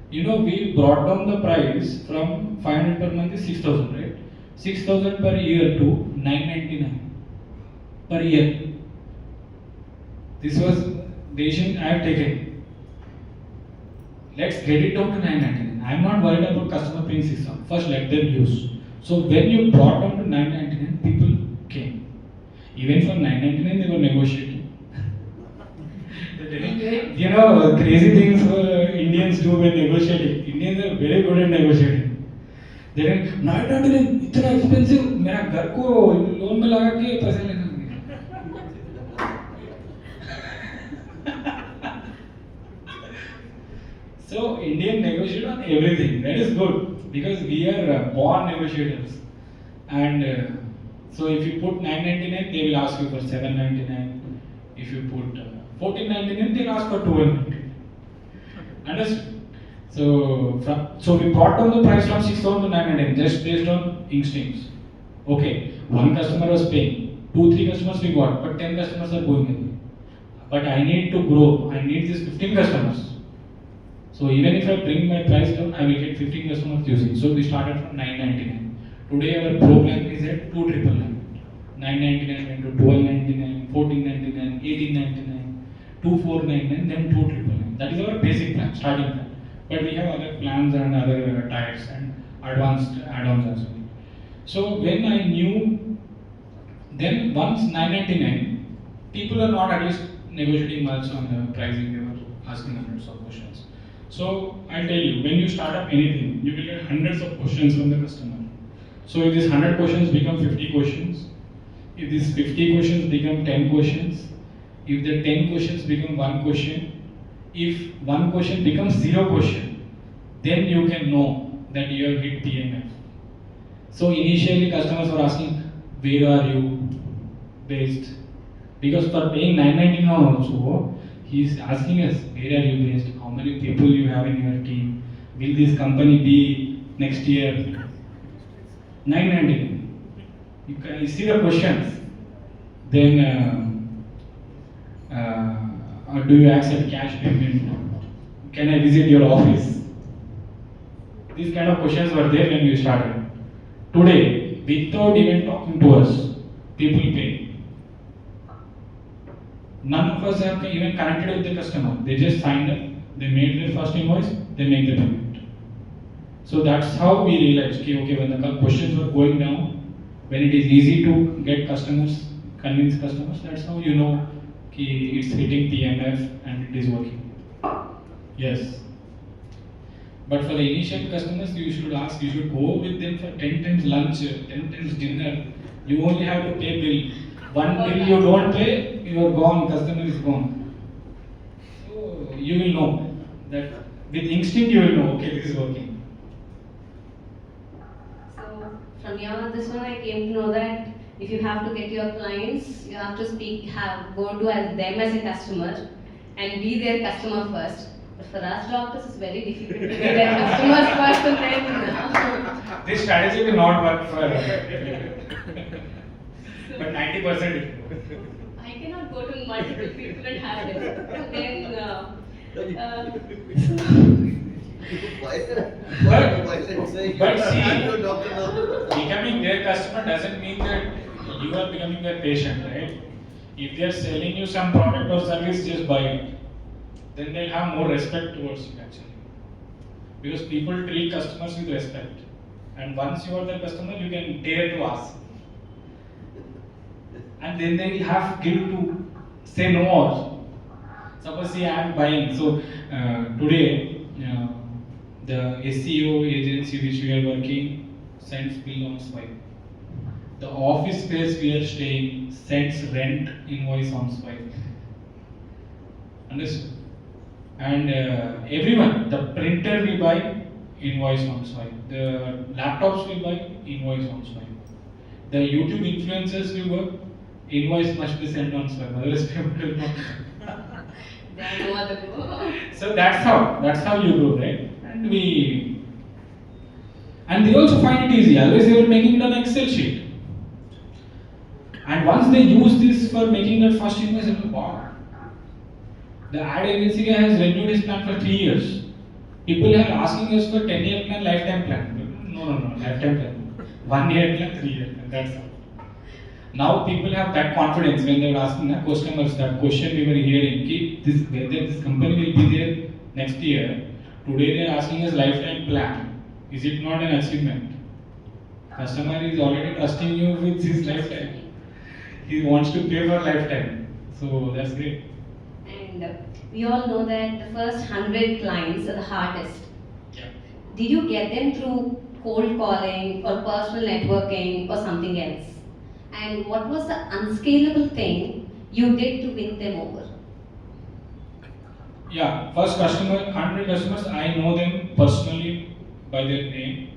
You know, we brought down the price from 500 per month is 6,000, right? 6,000 per year to 999 per year. This was decision I have taken. Let's get it down to 999. I am not worried about customer paying 6,000. First, let them use. So when you brought down to 999, people came. Even for 999, they were negotiating. You know, crazy things Indians do when negotiating. Indians are very good at negotiating. They didn't, 999, इतना expensive, मेरा घर को loan में लगा के पैसे लेना. So Indian negotiate on everything. That is good because we are born negotiators. And so if you put 999, they will ask you for 799. If you put 1499, they'll ask for 1299. Understood? So we brought down the price from 6,000 to 999 just based on instincts. Okay, one customer was paying, 2-3 customers we got, but 10 customers are going away. But I need to grow. I need these 15 customers. So even if I bring my price down, I will get 15 customers using. So we started from 999. Today our pro plan is at 2,999. 999 went to 1299, 1499, 1899, 2499, then 2,999. That is our basic plan, starting plan. But we have other plans and other tiers and advanced add-ons as well. So when I knew, then once 999, people are not at least negotiating much on the pricing, they were asking hundreds of questions. So I'll tell you, when you start up anything, you will get hundreds of questions from the customer. So if these 100 questions become 50 questions, if these 50 questions become 10 questions, if the 10 questions become 1 question, if 1 question becomes 0 question, then you can know that you have hit PMF. So initially customers were asking, where are you based? Because for paying 999 also, he is asking us, where are you based? How many people you have in your team? Will this company be next year? 999. You see the questions. Then, do you accept cash payment? Can I visit your office? These kind of questions were there when we started. Today, without even talking to us, people pay. None of us have even connected with the customer. They just signed up, they made their first invoice, they make the payment. So that's how we realized, okay, when the questions were going down, when it is easy to get customers, convince customers, that's how you know it's hitting PMF and it is working. Yes. But for the initial customers, you should ask, you should go with them for 10 times lunch, 10 times dinner. You only have to pay bill. One bill you don't pay, you are gone, customer is gone. So you will know that with instinct you will know, okay, this is working. So from this one I came to know that if you have to get your clients, you have to go to them as a customer and be their customer first. But for us doctors, it's very difficult to be their customers first and then. This strategy will not work for but 90% I cannot go to multiple people and have them. Then, but see, becoming their customer doesn't mean that you are becoming their patient, right? If they are selling you some product or service, just buy it. Then they'll have more respect towards you actually. Because people treat customers with respect. And once you are their customer, you can dare to ask. And then they will have guilt to say no also. Suppose see I am buying, so Today, the SEO agency which we are working sends bill on swipe. The office space we are staying sends rent invoice on swipe. Understood? And everyone, the printer will buy, invoice on swipe. The laptops will buy, invoice on swipe. The YouTube influencers will work, invoice must be sent on swipe. Otherwise, people will not. There are no other go. So that's how you grow, right? And they also find it easy. Otherwise, they were making it on Excel sheet. And once they use this for making that first invoice, they go, wow. The ad agency guy has renewed his plan for 3 years. People are asking us for 10-year plan, lifetime plan. No, lifetime plan. 1 year plan, 3 year plan. That's all. Now people have that confidence when they were asking the customers that question we were hearing, whether this company will be there next year. Today they are asking us lifetime plan. Is it not an achievement? Customer is already trusting you with his lifetime. He wants to pay for lifetime. So that's great. And we all know that the first 100 clients are the hardest. Yeah. Did you get them through cold calling or personal networking or something else? And what was the unscalable thing you did to win them over? Yeah, first customer, 100 customers, I know them personally by their name.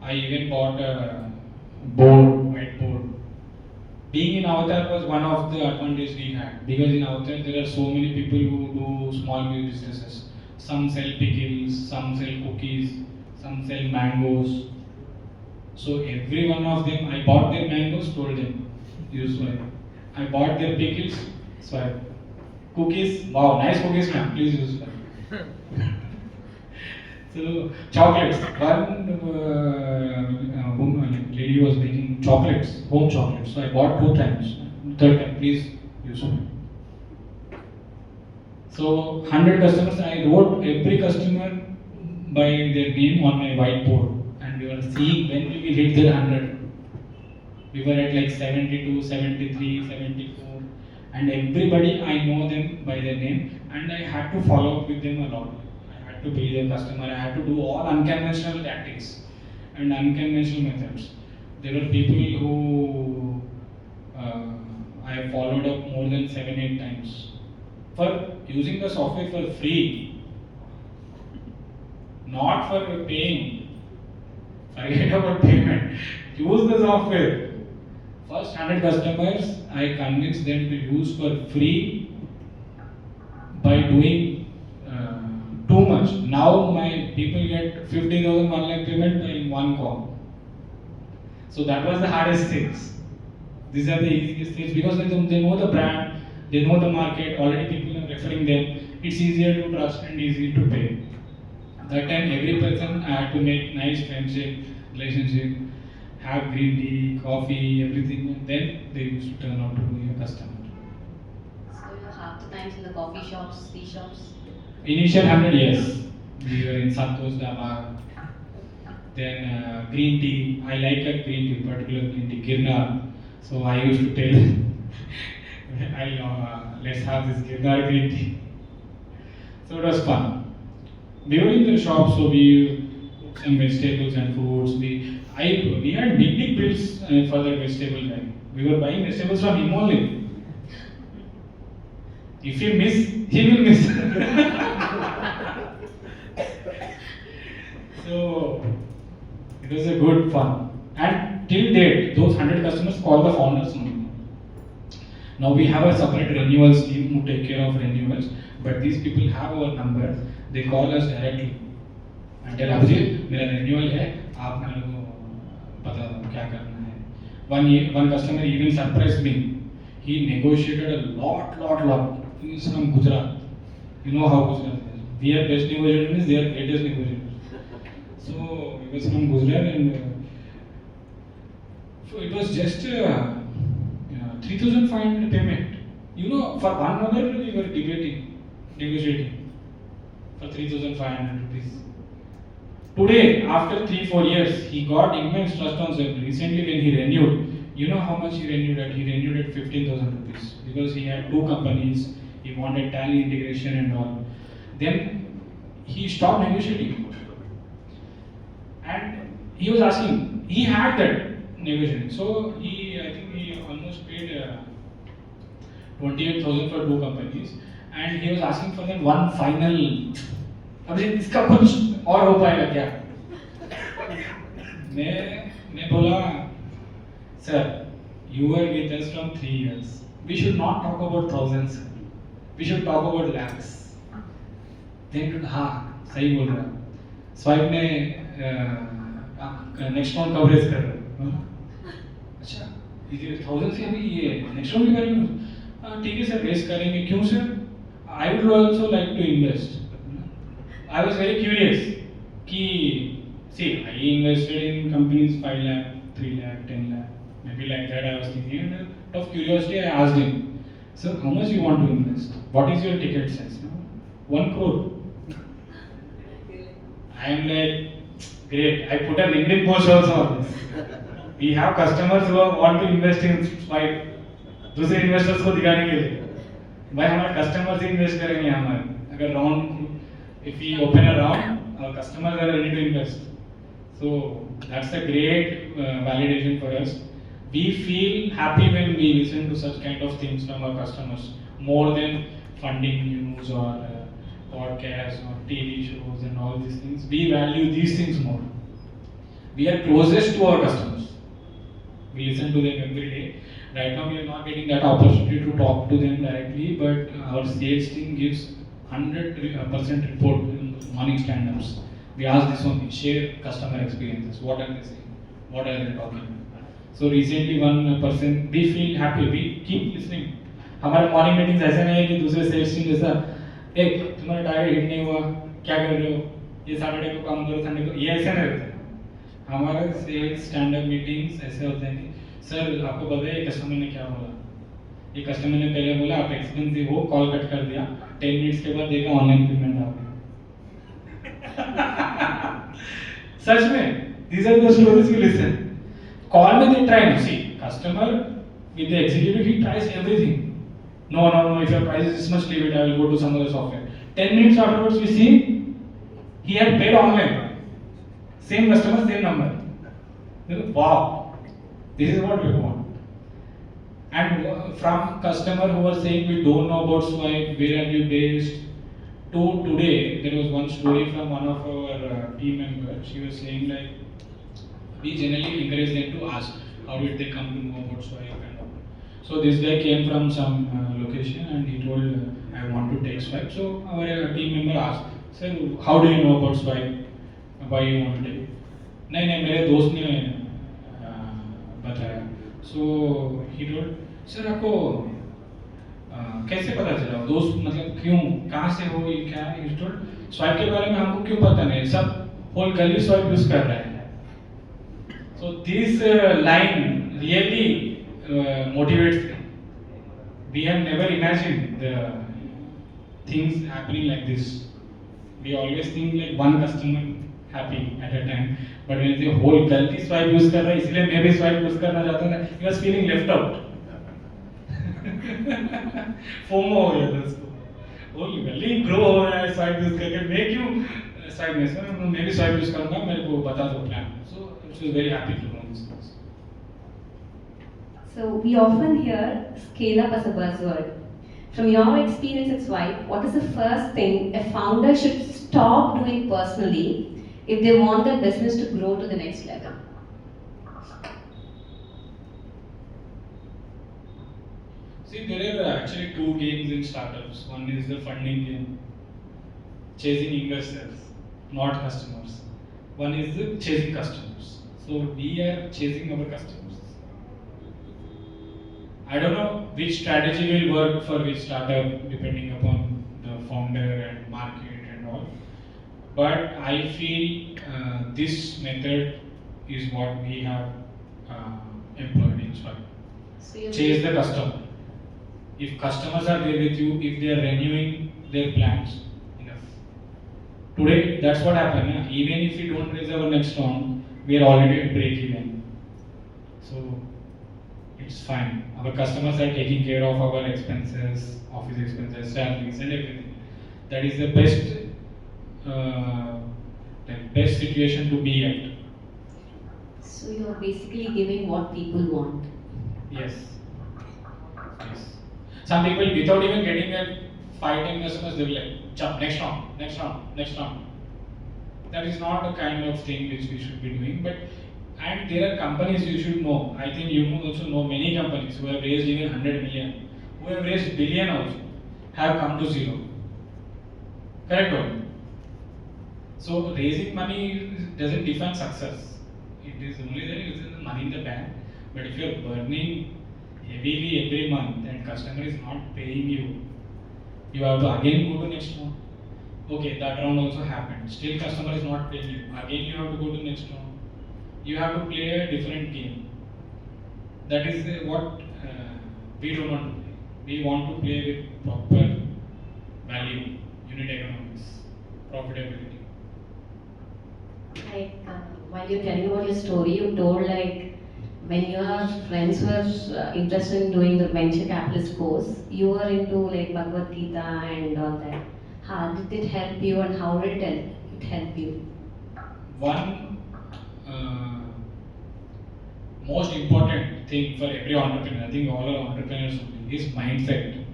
I even bought a whiteboard. Being in Avatar was one of the advantages we had, because in Avatar there are so many people who do small businesses. Some sell pickles, some sell cookies, some sell mangoes. So every one of them, I bought their mangoes, told them, use swipe. I bought their pickles, swipe. Cookies, wow, nice cookies, ma'am, please use swipe. So chocolates, one lady was making chocolates, home chocolates. So I bought 2 times. Third time, please use swipe. So 100 customers, I wrote every customer by their name on my whiteboard, and we were seeing when we will hit the 100. We were at like 72, 73, 74, and everybody I know them by their name, and I had to follow up with them a lot. I had to be their customer, I had to do all unconventional tactics and unconventional methods. There were people who I followed up more than 7-8 times for using the software for free, not for paying. Forget about payment. Use the software. First 100 customers, I convinced them to use for free by doing too much. Now my people get 50,000 1 lakh payment in one call. So that was the hardest things. These are the easiest things because they know the brand, they know the market, already people are referring them. It's easier to trust and easy to pay. That time every person I had to make nice friendship, relationship, have green tea, coffee, everything, and then they used to turn out to be a customer. So you're half the times in the coffee shops, tea shops. Initial 100, yes. We were in Santosh Dhaba. Then green tea. I like a green tea, particular green tea, Girnar. So I used to tell, let's have this Girnar green tea. So it was fun. We were in the shop, so we cooked some vegetables and fruits. We had big bills for that vegetable line. We were buying vegetables from him only. If he miss, he will miss. So it was a good fun. And till date, those 100 customers call the founders now. Now we have a separate renewals team who take care of renewals, but these people have our number. They call us directly and tell Abhijit, मेरा renewal है, आप मेरे को पता क्या करना है. One customer even surprised me. He negotiated a lot. He is from Gujarat. You know how Gujarat is. We are best negotiators, they are greatest negotiators. So he was from Gujarat, and so it was just 3,500 payment. You know, for 1 hour we were negotiating for 3,500 rupees. Today, after 3-4 years, he got immense trust on him. Recently, when he renewed, you know how much he renewed at? He renewed at 15,000 rupees because he had 2 companies. He wanted TiE integration and all. Then he stopped negotiating. And he was asking, he had that negotiating. So I think he almost paid 28,000 for 2 companies, and he was asking for them one final. Abhijit इसका कुछ और हो पाएगा क्या? मैं बोला, sir, you were with us from 3 years. We should not talk about thousands. We should talk about lakhs. Then हाँ सही बोल रहा. स्वाइप ने नेक्स्ट राउंड कवरेज कर रहे हो. अच्छा ये 1000 से अभी ये नेक्स्ट राउंड भी करेंगे. ठीक है सर रेस करेंगे. क्यों sir? I would also like to invest. I was very curious कि see I invested in companies 5 lakh, 3 lakh, 10 lakh, maybe like that I was thinking, and out of curiosity I asked him, sir, how much you want to invest? What is your ticket size? 1 crore. I am like, great. I put a LinkedIn post also on this. We have customers who want to invest in Swipe. दूसरे investors को दिखाने के लिए. भाई हमारे customers ही invest करेंगे हमारे. अगर round, if we open a round, our customers are ready to invest. So that's a great validation for us. We feel happy when we listen to such kind of things from our customers, more than funding news or podcasts or TV shows and all these things. We value these things more. We are closest to our customers. We listen to them every day. Right now we are not getting that opportunity to talk to them directly, but our sales team gives 100% report in morning stand-ups. We ask this one, share customer experiences. What are they saying? What are they talking about? So recently one person, we feel happy. We keep listening. हमारे morning meetings ऐसे नहीं है कि दूसरे sales team जैसा एक तुम्हारा target hit नहीं हुआ क्या कर रहे हो ये सैटरडे को काम करो संडे को ये ऐसे नहीं रहता है हमारे सेल्स स्टैंड अप मीटिंग्स ऐसे होते हैं कि सर आपको पता है कस्टमर ने क्या बोला ये कस्टमर ने पहले बोला आप एक्सपेंसिव हो कॉल कट कर दिया 10 मिनट्स के बाद देखा ऑनलाइन पेमेंट आ गया सच में these are the stories we listen call में they try to see customer with the executive he tries everything no if your price is this much leave it I will go to some other software 10 minutes afterwards we see he had paid online same customer same number wow this is what we want and from customer who were saying we don't know about Swipe where are you based to today there was one story from one of our team members she was saying like we generally encourage them to ask how did they come to know about Swipe and all. So this guy came from some location and he told I want to take Swipe. So our team member asked sir how do you know about Swipe why you want to take नहीं मेरे दोस्त ने बताया. So he told sir आपको कैसे पता चला दोस्त मतलब क्यों कहाँ से हो ये क्या है. He told Swipe के बारे में हमको क्यों पता नहीं सब whole गली Swipe यूज कर रहा है. So this line really motivates me. We have never imagined the things happening like this. We always think like one customer happy at a time, but when the whole गलती Swipe use कर रहा है इसलिए मैं भी Swipe use करना चाहता था. He was feeling left out. FOMO हो गया था उसको. whole गली grow हो रहा है Swipe use करके मैं क्यों Swipe नहीं सर मैं भी Swipe use करूँगा मेरे को बता दो plan. So I was very happy to know this. So we often hear scale up as a buzzword. From your experience at Swipe, what is the first thing a founder should stop doing personally if they want their business to grow to the next level? See, there are actually 2 games in startups. One is the funding game, chasing investors, not customers. One is the chasing customers. So we are chasing our customers. I don't know which strategy will work for which startup depending upon the founder and market and all. But I feel this method is what we have employed in Swipe. So Chase the customer. If customers are there with you, if they are renewing their plans, enough. Today, that's what happened. Yeah? Even if we don't raise our next round, we are already at break even. So it's fine. Our customers are taking care of our expenses, office expenses, salaries, and everything. That is the best like best situation to be at. So you're basically giving what people want. Yes. Yes. Some people without even getting a 5-10 customers, they will like jump next round, next round, next round. That is not the kind of thing which we should be doing. But and there are companies you should know. I think you also know many companies who have raised even 100 million, who have raised billion also, have come to zero. Correct or not? So raising money doesn't define success. It is only there is the money in the bank. But if you are burning heavily every month and customer is not paying you, you have to again go to next round. Okay, that round also happened. Still customer is not paying you. Again you have to go to next round. You have to play a different game. That is what we do not play. We want to play with proper value, unit economics, profitability. Like while you're telling about your story, you told like when your friends were interested in doing the venture capitalist course, you were into like Bhagavad Gita and all that. How did it help you and how did it help you? One most important thing for every entrepreneur, I think all our entrepreneurs is mindset.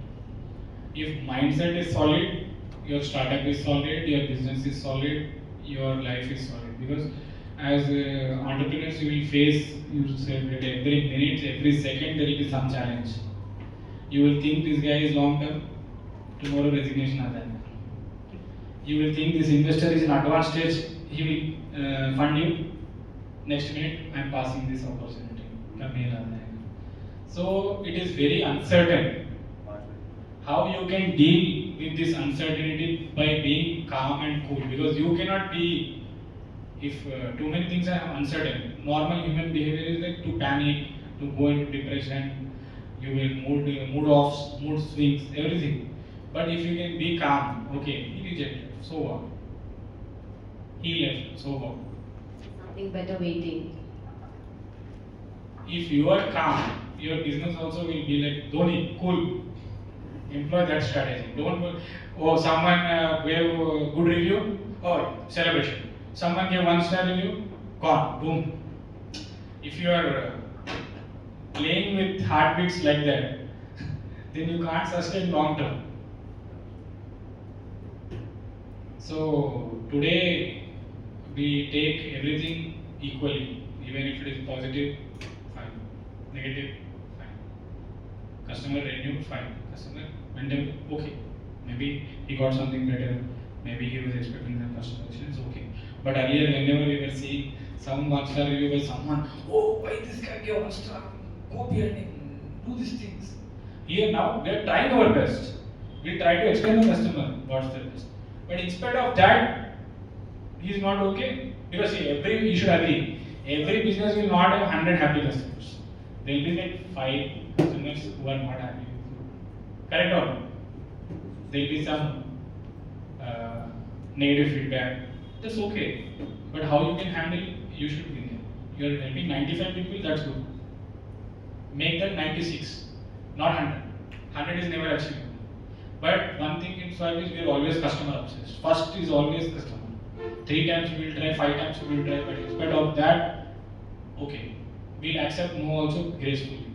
If mindset is solid, your startup is solid, your business is solid, your life is solid. Because as entrepreneurs, you will face, you said that every minute, every second, there will be some challenge. You will think this guy is long term, tomorrow resignation aa jayega. You will think this investor is in advanced stage, he will fund you. Next minute, I am passing this opportunity. का mail aa jayega. So it is very uncertain. How you can deal with this uncertainty by being calm and cool, because you cannot be, if too many things are uncertain. Normal human behavior is like to panic, to go into depression, you will mood offs, mood swings, everything. But if you can be calm, okay, he rejected, so what? He left, so what? Something better waiting. If you are calm, your business also will be like Dhoni, cool. Employ that strategy. Don't go, oh, someone gave a good review, oh, celebration. Someone gave 1-star review, gone, boom. If you are playing with heartbeats like that, then you can't sustain long term. So today we take everything equally, even if it is positive, fine. Negative, fine. Customer renew, fine. Customer went down, okay. Maybe he got something better. Maybe he was expecting the customer, it's okay. But earlier, whenever we were seeing some 1-star review by someone, oh, why this guy gave 1-star? Go behind him, do these things. Here now, we are trying our best. We try to explain the customer what's the best. But in spite of that, he is not okay. Because see, you should agree, every business will not have 100 happy customers. There will be like 5 customers who are not happy. Correct or not? There will be some negative feedback. That's okay. But how you can handle, you should be there. You are helping 95 people, that's good. Make that 96, not 100. 100 is never achievable. But one thing in Swag is we are always customer obsessed. First is always customer. 3 times we will try, 5 times we will try, but in spite of that, okay, we'll accept no also gracefully.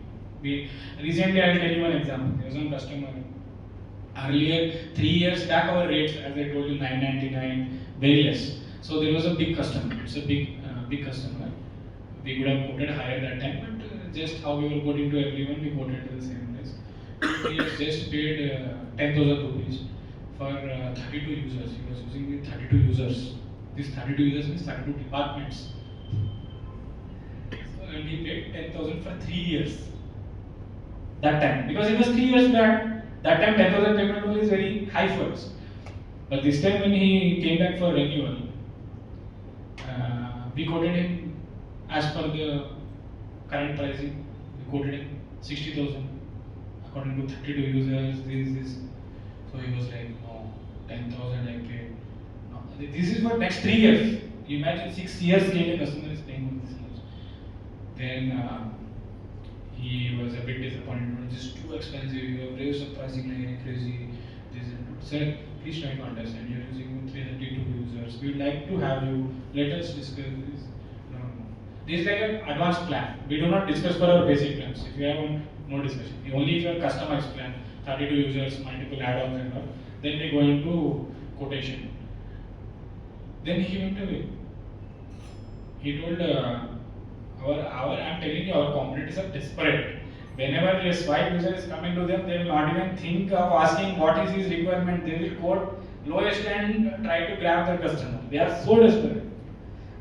Recently, I will tell you one example. There was one customer. Earlier, 3 years back, our rates, as I told you, 999, very less. So there was a big customer. It's a big customer. We could have quoted higher that time, but just how we were quoting to everyone, we quoted to the same price. He has just paid 10,000 rupees for 32 users. He was using with 32 users. These 32 users means 32 departments. So, and he paid 10,000 for 3 years. That time, because it was 3 years back. That time 10,000 payment was very high for us. But this time when he came back for renewal, we quoted him as per the current pricing. We quoted him 60,000 according to 32 users. This. So he was like, no, 10,000 I paid. No. This is for next 3 years. You imagine 6 years later, customer is paying this much. Then he was a bit disappointed. This is too expensive. You have raised the pricing like crazy. This and that. Said, please try to understand. You're using 332 users. We'd like to have you. Let us discuss this. No, no, no. This is like an advanced plan. We do not discuss for our basic plans. If you have one, no discussion. Only if you have customized plan, 32 users, multiple add-ons and all, then we go into quotation. Then he went away. He told I'm telling you, our competitors are desperate. Whenever a swipe user is coming to them, they will not even think of asking what is his requirement. They will quote lowest and try to grab their customer. They are so desperate.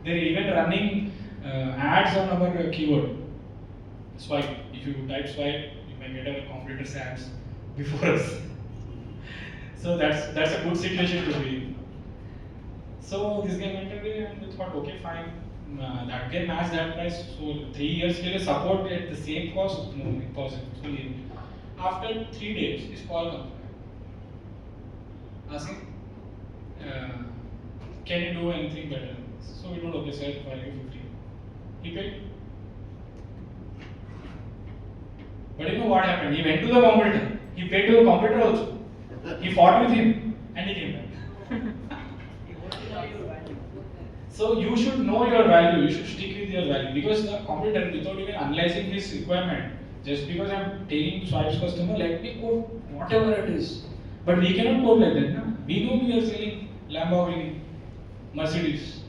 They are even running ads on our keyword. Swipe. If you type swipe, you may get our competitors' ads before us. So that's a good situation to be in. So this guy went away and we thought, okay, fine. That can match that price. So 3 years के लिए support at the same cost, no, impossible. So after 3 days, this call comes back, asking, can you do anything better? So we told, okay, sir, for you 50. He paid. But you know what happened? He went to the competitor. He paid to the competitor also. He fought with him and he came back. So you should know your value, you should stick with your value, because the competitor, without even analyzing his requirement, just because I'm taking Swipe's customer, let me quote whatever it is. But we cannot quote like that. No? We know we are selling Lamborghini, Mercedes.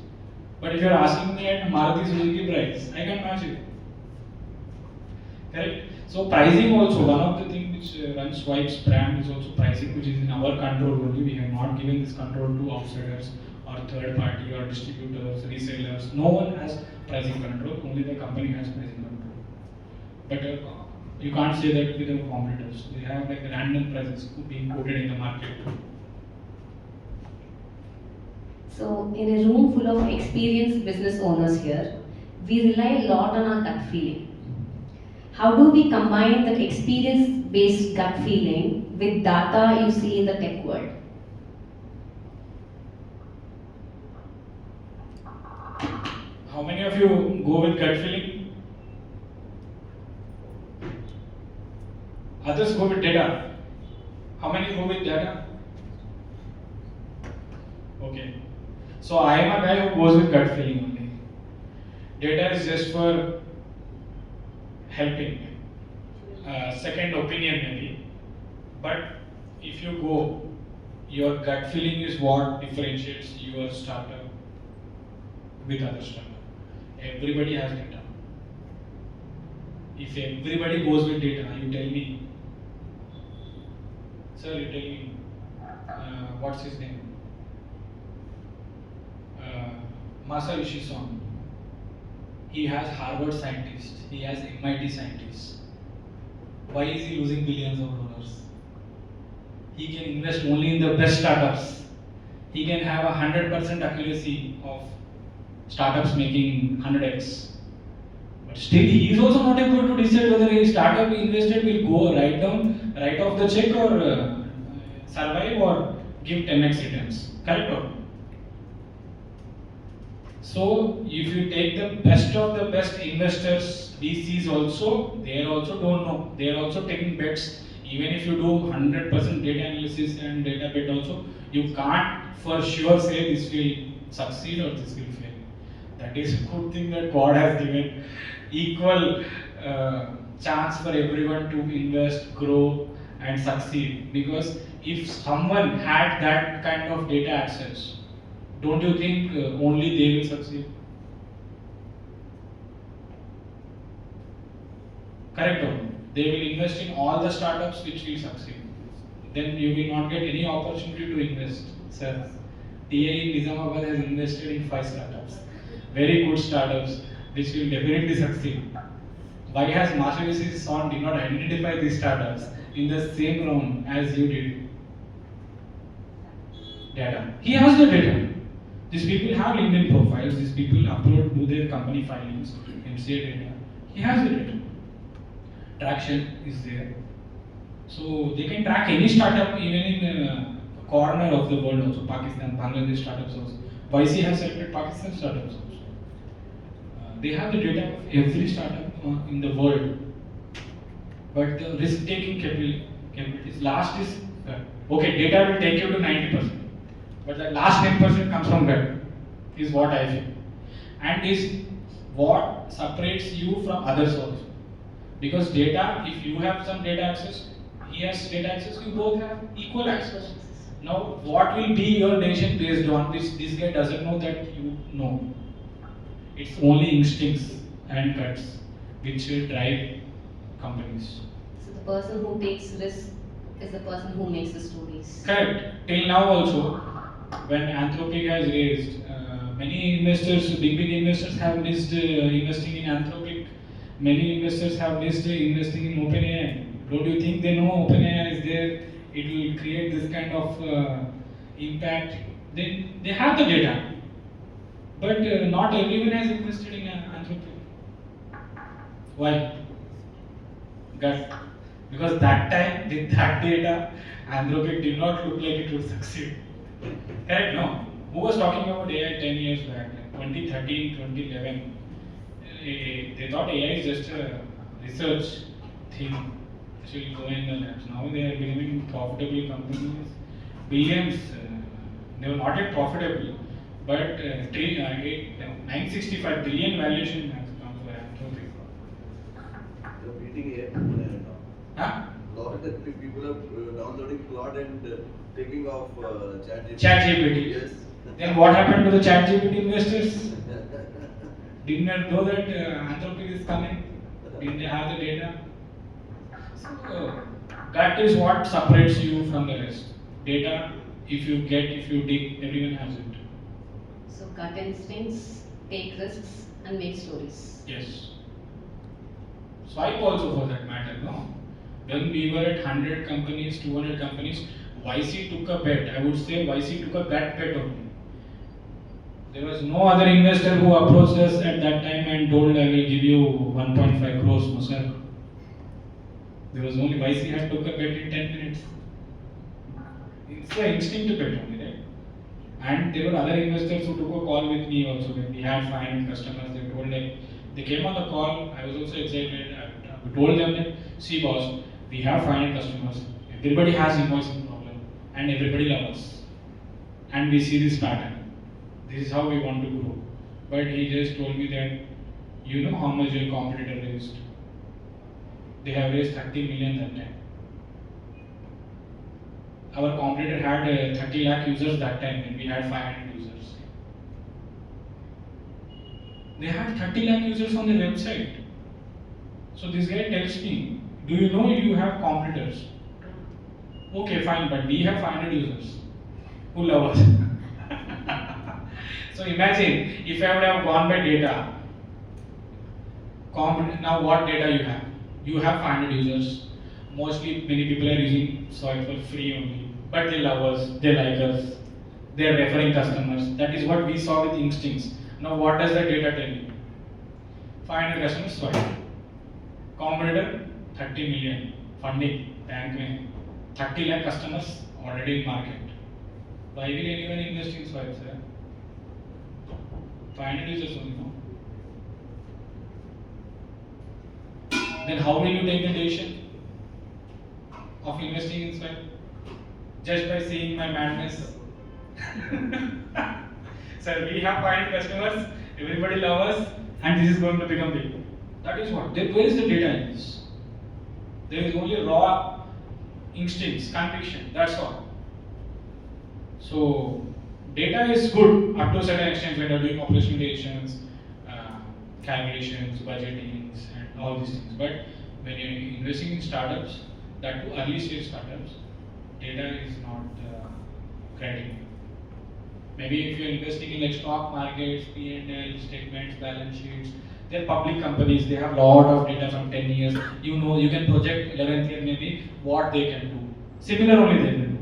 But if you are asking me at Maruti Suzuki price, I can match it. Correct? So pricing also, one of the things which runs Swipe's brand is also pricing, which is in our control only. We have not given this control to outsiders or third party or distributors, resellers. No one has pricing control, only the company has pricing control. But you can't say that with our competitors. They have like random prices being quoted in the market. So in a room full of experienced business owners here, we rely a lot on our gut feeling. How do we combine the experience-based gut feeling with data you see in the tech world? How many of you go with gut feeling? Others go with data. How many go with data? Okay. So I am a guy who goes with gut feeling only. Data is just for helping. Second opinion maybe. But if you go, your gut feeling is what differentiates your startup with other startup. Everybody has data. If everybody goes with data, you tell me, sir, you tell me, what's his name? Masayoshi Son. He has Harvard scientists, he has MIT scientists. Why is he losing billions of dollars? He can invest only in the best startups. He can have 100% accuracy of startups making 100x. But still, he is also not able to decide whether a startup he invested will go write off the check or survive or give 10x returns. Correct or not? So, if you take the best of the best investors, VCs also, they also don't know. They are also taking bets. Even if you do 100% data analysis and data bet also, you can't for sure say this will succeed or this will fail. That is a good thing that God has given equal chance for everyone to invest, grow and succeed. Because if someone had that kind of data access, don't you think only they will succeed? Correct or no? They will invest in all the startups which will succeed. Then you will not get any opportunity to invest. Sir, TiE Nizamabad has invested in 5 startups. Very good startups which will definitely succeed. Why has Masayoshi Son did not identify these startups in the same round as you did? Data. He has the data. These people have LinkedIn profiles, these people do their company filings, MCA data. He has the data. Traction is there. So they can track any startup even in a corner of the world also, Pakistan, Bangladesh startups also. YC has selected Pakistan startups also. They have the data of every startup in the world. But the risk-taking capabilities, last is Okay, data will take you to 90%, but the last 10% comes from gut, is what I feel, and is what separates you from others also. Because data, if you have some data access, he has data access, you both have equal access. Now, what will be your decision based on this? This guy doesn't know that you know. It's only instincts and guts which will drive companies. So the person who takes risk is the person who makes the stories. Correct. Till now also, when Anthropic has raised, many investors, big investors have missed investing in Anthropic. Many investors have missed investing in OpenAI. Don't you think they know OpenAI is there? It will create this kind of impact. They have the data, but not everyone has invested in Anthropic. Why? Gut. Because that time, with that data, Anthropic did not look like it would succeed. Correct? No. Who was talking about AI 10 years back? Like 2013, 2011. They thought AI is just a research thing which will go in the labs. Now they are becoming profitable companies. Billions, they were not yet profitable, but 965 billion valuation has come for Anthropic. You're beating AI now. Huh? Lot of people are downloading Claude and taking off ChatGPT. ChatGPT. Yes. Then what happened to the ChatGPT investors? Didn't they know that Anthropic is coming? Didn't they have the data? So that is what separates you from the rest. Data, if you dig, everyone has it. So gut instincts, take risks, and make stories. Yes. Swipe also for that matter, no? When we were at 100 companies, 200 companies, YC took a bet. I would say YC took a bet only. There was no other investor who approached us at that time and told, I will give you 1.5 crores, no sir. There was only YC had took a bet in 10 minutes. It's an instinctive bet only, right? And there were other investors who took a call with me also. When we had 500 customers, they told them, they came on the call. I was also excited. I told them that, see boss, we have 500 customers. Everybody has invoicing problem, and everybody loves us. And we see this pattern. This is how we want to grow. But he just told me that, you know how much your competitor raised? They have raised 30 million that time. Our competitor had 30 lakh users that time, and we had 500 users. They had 30 lakh users on their website. So this guy tells me, do you know you have competitors? Okay, fine, but we have 500 users who love us. So imagine if I would have gone by data. Now what data you have? You have 500 users. Mostly many people are using Swipe for free only. But they love us, they like us, they are referring customers. That is what we saw with instincts. Now what does the data tell you? 500 customers Swipe. Competitor 30 million. Funding, bank mein. 30 lakh customers already in market. Why will anyone invest in Swipe, sir? 500 users only, no? Then how will you take the decision of investing in Swipe? Just by seeing my madness. Sir, we have 500 customers, everybody loves us, and this is going to become big. That is what. Where is the data in this? There is only raw instincts, conviction, that's all. So, data is good up to a certain extent when you are doing operationalizations, calculations, budgetings, and all these things. But when you are investing in startups, that too early stage startups, data is not credible. Maybe if you are investing in like stock markets, P&L statements, balance sheets, they are public companies, they have a lot of data from 10 years. You know, you can project 11th year maybe what they can do. Similar only they will do.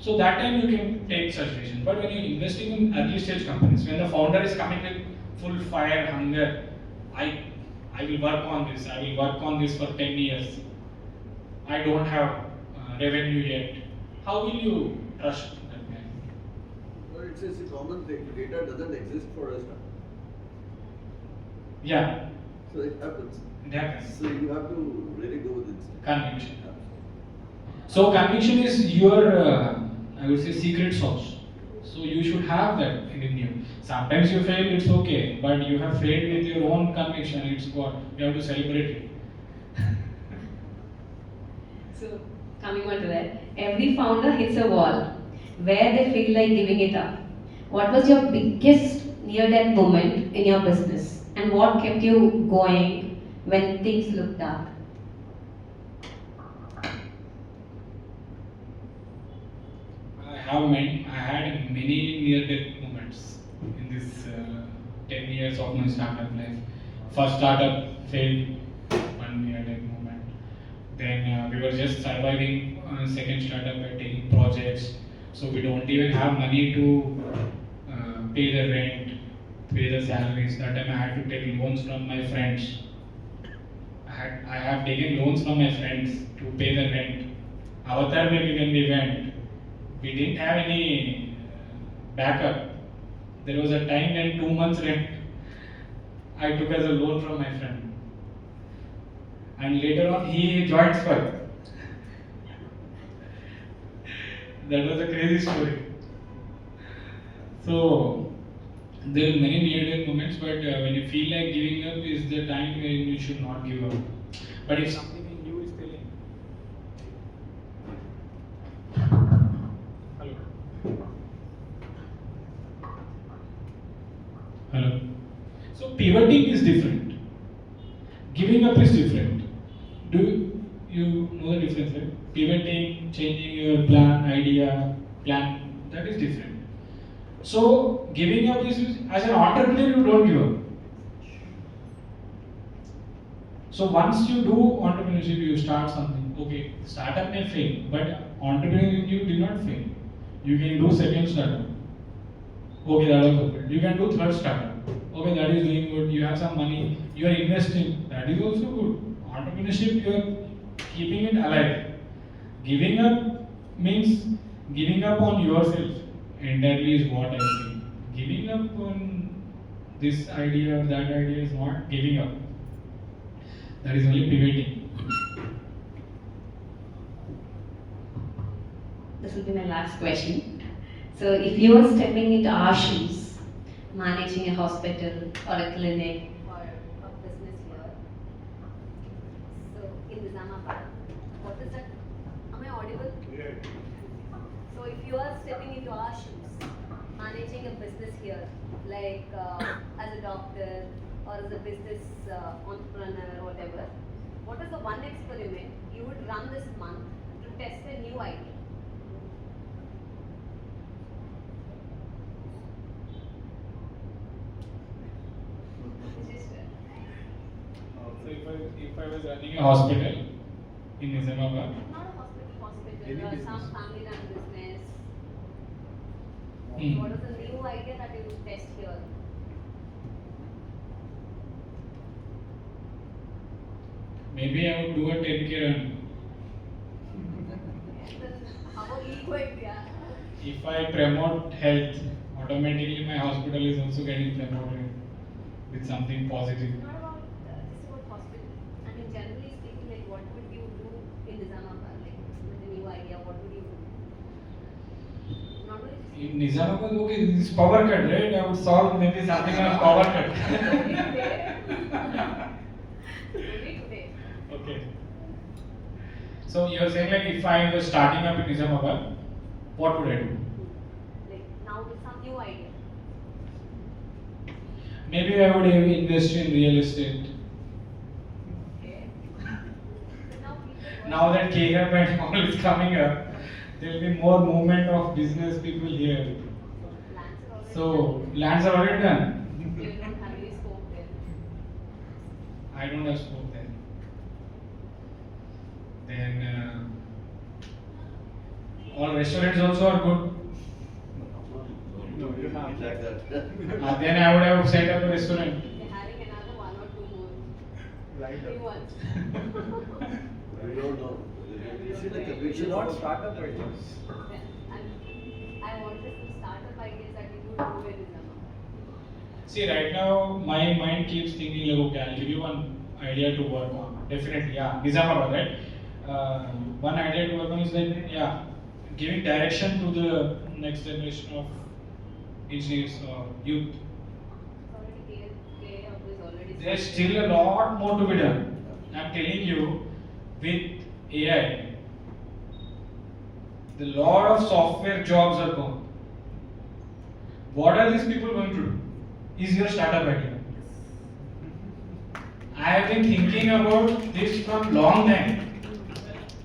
So that time you can take such decision. But when you're investing in early stage companies, when the founder is coming with full fire, hunger, I will work on this, I will work on this for 10 years. I don't have revenue yet. How will you trust that man? No, it's a common thing. Data doesn't exist for us now. Yeah, So it happens. it happens. So you have to really go with it. Conviction. So conviction is your, I would say, secret sauce. So you should have that in you. Sometimes you fail, it's okay, but you have failed with your own conviction. It's what you have to celebrate it. So, coming on to that, every founder hits a wall where they feel like giving it up. What was your biggest near-death moment in your business, and what kept you going when things looked dark? I had many near-death moments in this 10 years of my startup life. First startup failed, one near-death moment. Then we were just surviving on second startup by taking projects. So we don't even have money to pay the rent, pay the salaries. That time I had to take loans from my friends. I have taken loans from my friends to pay the rent. Avatar maybe when we went, we didn't have any backup. There was a time when 2 months rent I took as a loan from my friend. And later on he joined Spur. That was a crazy story. So there are many near-death moments, but when you feel like giving up is the time when you should not give up. But if something in you is failing, hello. So pivoting is different. Giving up is different. Do you know the difference, right? Pivoting, changing your plan, that is different. So giving up is, as an entrepreneur, you don't give up. So once you do entrepreneurship, you start something. Okay, startup may fail, but entrepreneurship you did not fail. You can do second startup. Okay, that was okay. You can do third startup. Okay, that is doing good. You have some money. You are investing. That is also good. Entrepreneurship, you are keeping it alive. Giving up means giving up on yourself. Entirely is what I think. Giving up on this idea, that idea is not giving up. That is only pivoting. This will be my last question. So, if you were stepping into our shoes, managing a hospital or a clinic or a business here, so in Nizamabad, what is that? Am I audible? Yeah. So, if you are stepping into our shoes, managing a business here, like as a doctor or as a business entrepreneur or whatever, what is the one experiment you would run this month to test a new idea? So if I was running a hospital in Nizamabad, Not a hospital, Any some business. family run business. Hmm. What is the new idea that you would test here? maybe I would do a 10K run. How are we going there? If I promote health, automatically my hospital is also getting promoted with something positive. Not about just about hospital. I mean, generally speaking, like what would you do in Nizamabad? Like with the new idea, what would you do? Not only In Nizamabad, okay, this is power cut, right? I would solve maybe something on power cut. only today. Only today. Okay. So you are saying like if I was starting up in Nizamabad, what would I do? Like now with some new idea. Maybe I would invest in real estate. Okay. But now people Now that K-Hub and all is coming up, there will be more movement of business people here. lands are already So lands are already done. done. You don't have any scope there. I don't have scope there. Then all restaurants also are good. No, you have like that. Then I would have set up a restaurant. They're having another one or two more Right. new ones. We don't know. You see the We conviction should not of- start up right now. And I wanted some startup ideas that you would do in Nizamabad. See, right now my mind keeps thinking like, okay, I'll give you one idea to work on. Definitely, yeah, Nizamabad, right? one idea to work on is like, yeah, giving direction to the next generation of engineers or youth. There's still a lot more to be done. I'm telling you, with AI, the lot of software jobs are gone. What are these people going to do? Is your startup idea? I have been thinking about this from long time.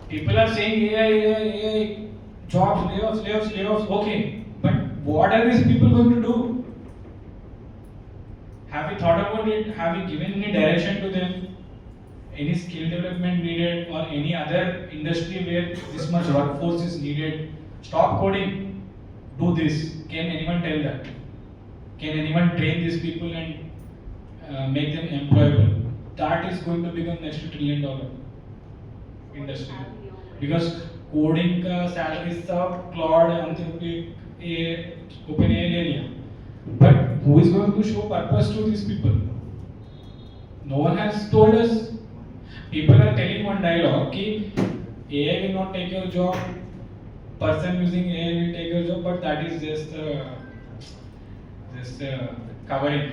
People are saying AI, jobs, layoffs, okay. But what are these people going to do? Have you thought about it? Have you given any direction to them? Any skill development needed or any other industry where this much workforce is needed? Stop coding. Do this. Can anyone tell that? Can anyone train these people and make them employable? That is going to become next $1 trillion industry. Because coding का salary सब Claude, Anthropic, OpenAI ले लिया. But who is going to show purpose to these people? No one has told us. People are telling one dialogue कि AI will not take your job, person using AI will take your job, but that is just covering.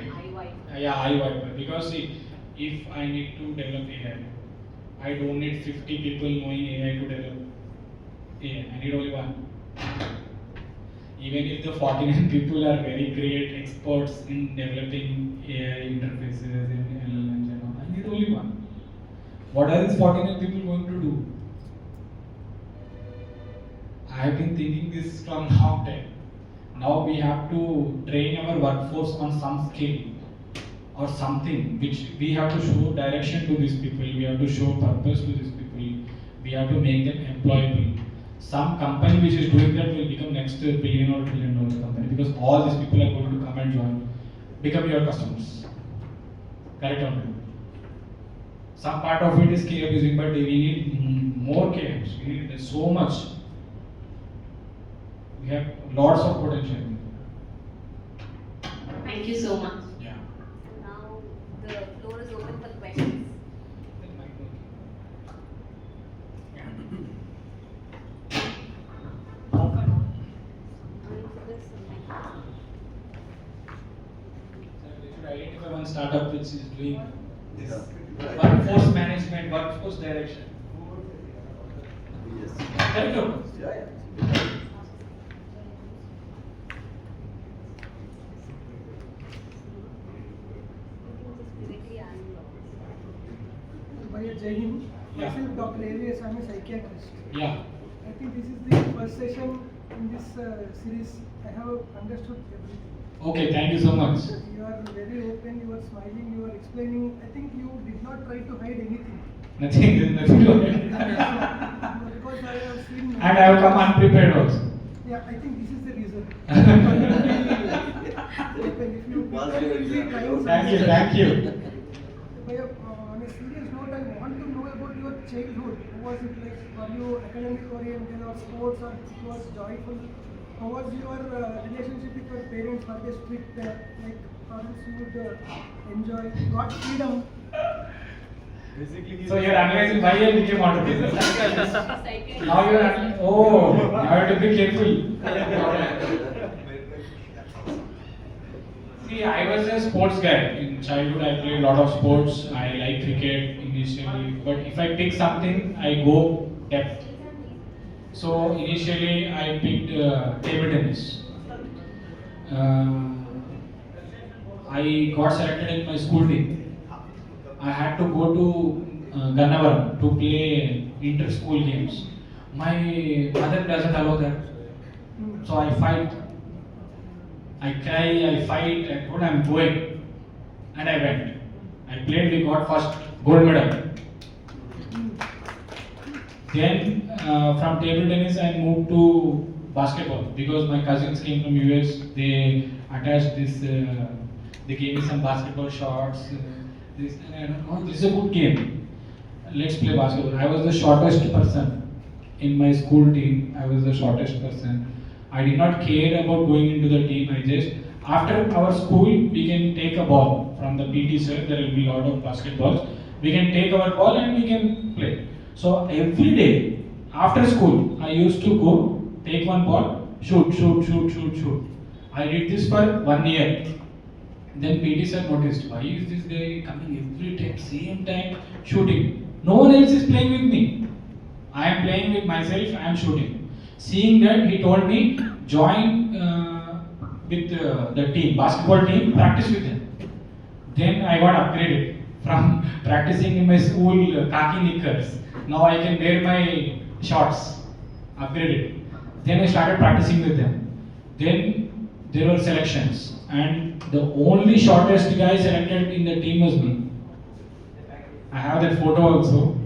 Yeah, I wipe. Because see, if I need to develop AI, I don't need 50 people knowing AI to develop AI. I need only one. Even if the 49 people are very great experts in developing AI interfaces and LLMs and all, I need only one. What are these 49 people going to do? I have been thinking this from long time. Now we have to train our workforce on some skill or something which we have to show direction to these people, we have to show purpose to these people, we have to make them employable. Some company which is doing that will become next $1 billion or $1 trillion company because all these people are going to come and join, become your customers. Correct or not? Some part of it is KM using, but we need more KMs. We need so much. We have lots of potential. Thank you so much. Yeah. Now the floor is open for questions. They should identify one startup which is doing this Yeah. workforce management, workforce direction. Yes. Correct or not? Yeah. Bhaiya Jai Hind. Yeah. Myself Dr. AVS, I'm a psychiatrist. Yeah. I think this is the first session in this series. I have understood everything. Okay, thank you so much. You are very open, you are smiling, you are explaining. I think you did not try to hide anything. Nothing to hide. Because I have seen. And I have come unprepared also. Yeah, I think this is the reason. If you Positive example. Thank you. Bhaiya, on a serious note, I want to know about your childhood. Was it like, were you academic oriented or sports, or it was joyful? How was your relationship with your parents? Were they strict? Like, or else you would enjoy, got freedom? So you're analyzing why I became entrepreneur. Now you're analyzing. Oh, now you have to be careful. See, I was a sports guy. In childhood, I played a lot of sports. I like cricket initially, but if I pick something, I go depth. So initially, I picked table tennis. I got selected in my school team. I had to go to Gannavaram to play inter-school games. My mother doesn't allow that. So I fight. I cry, I fight, I told I'm going. And I went. I played, we got first gold medal. Then from table tennis I moved to basketball because my cousins came from US. They attached this, they gave me some basketball shots. This, and I don't know, this is a good game. Let's play basketball. I was the shortest person in my school team. I was the shortest person. I did not care about going into the team. I just, after our school, we can take a ball from the PT sir. There will be a lot of basketballs. We can take our ball and we can play. So every day after school, I used to go take one ball, shoot, shoot, shoot, shoot, shoot. I did this for 1 year. Then PT sir noticed, why is this guy coming every time, same time, shooting? No one else is playing with me. I am playing with myself, I am shooting. Seeing that, he told me, join with the team, basketball team, practice with them. Then I got upgraded from practicing in my school khaki knickers. Now I can wear my shorts, upgraded. Then I started practicing with them. Then there were selections, and the only shortest guy selected in the team was me. I have that photo also.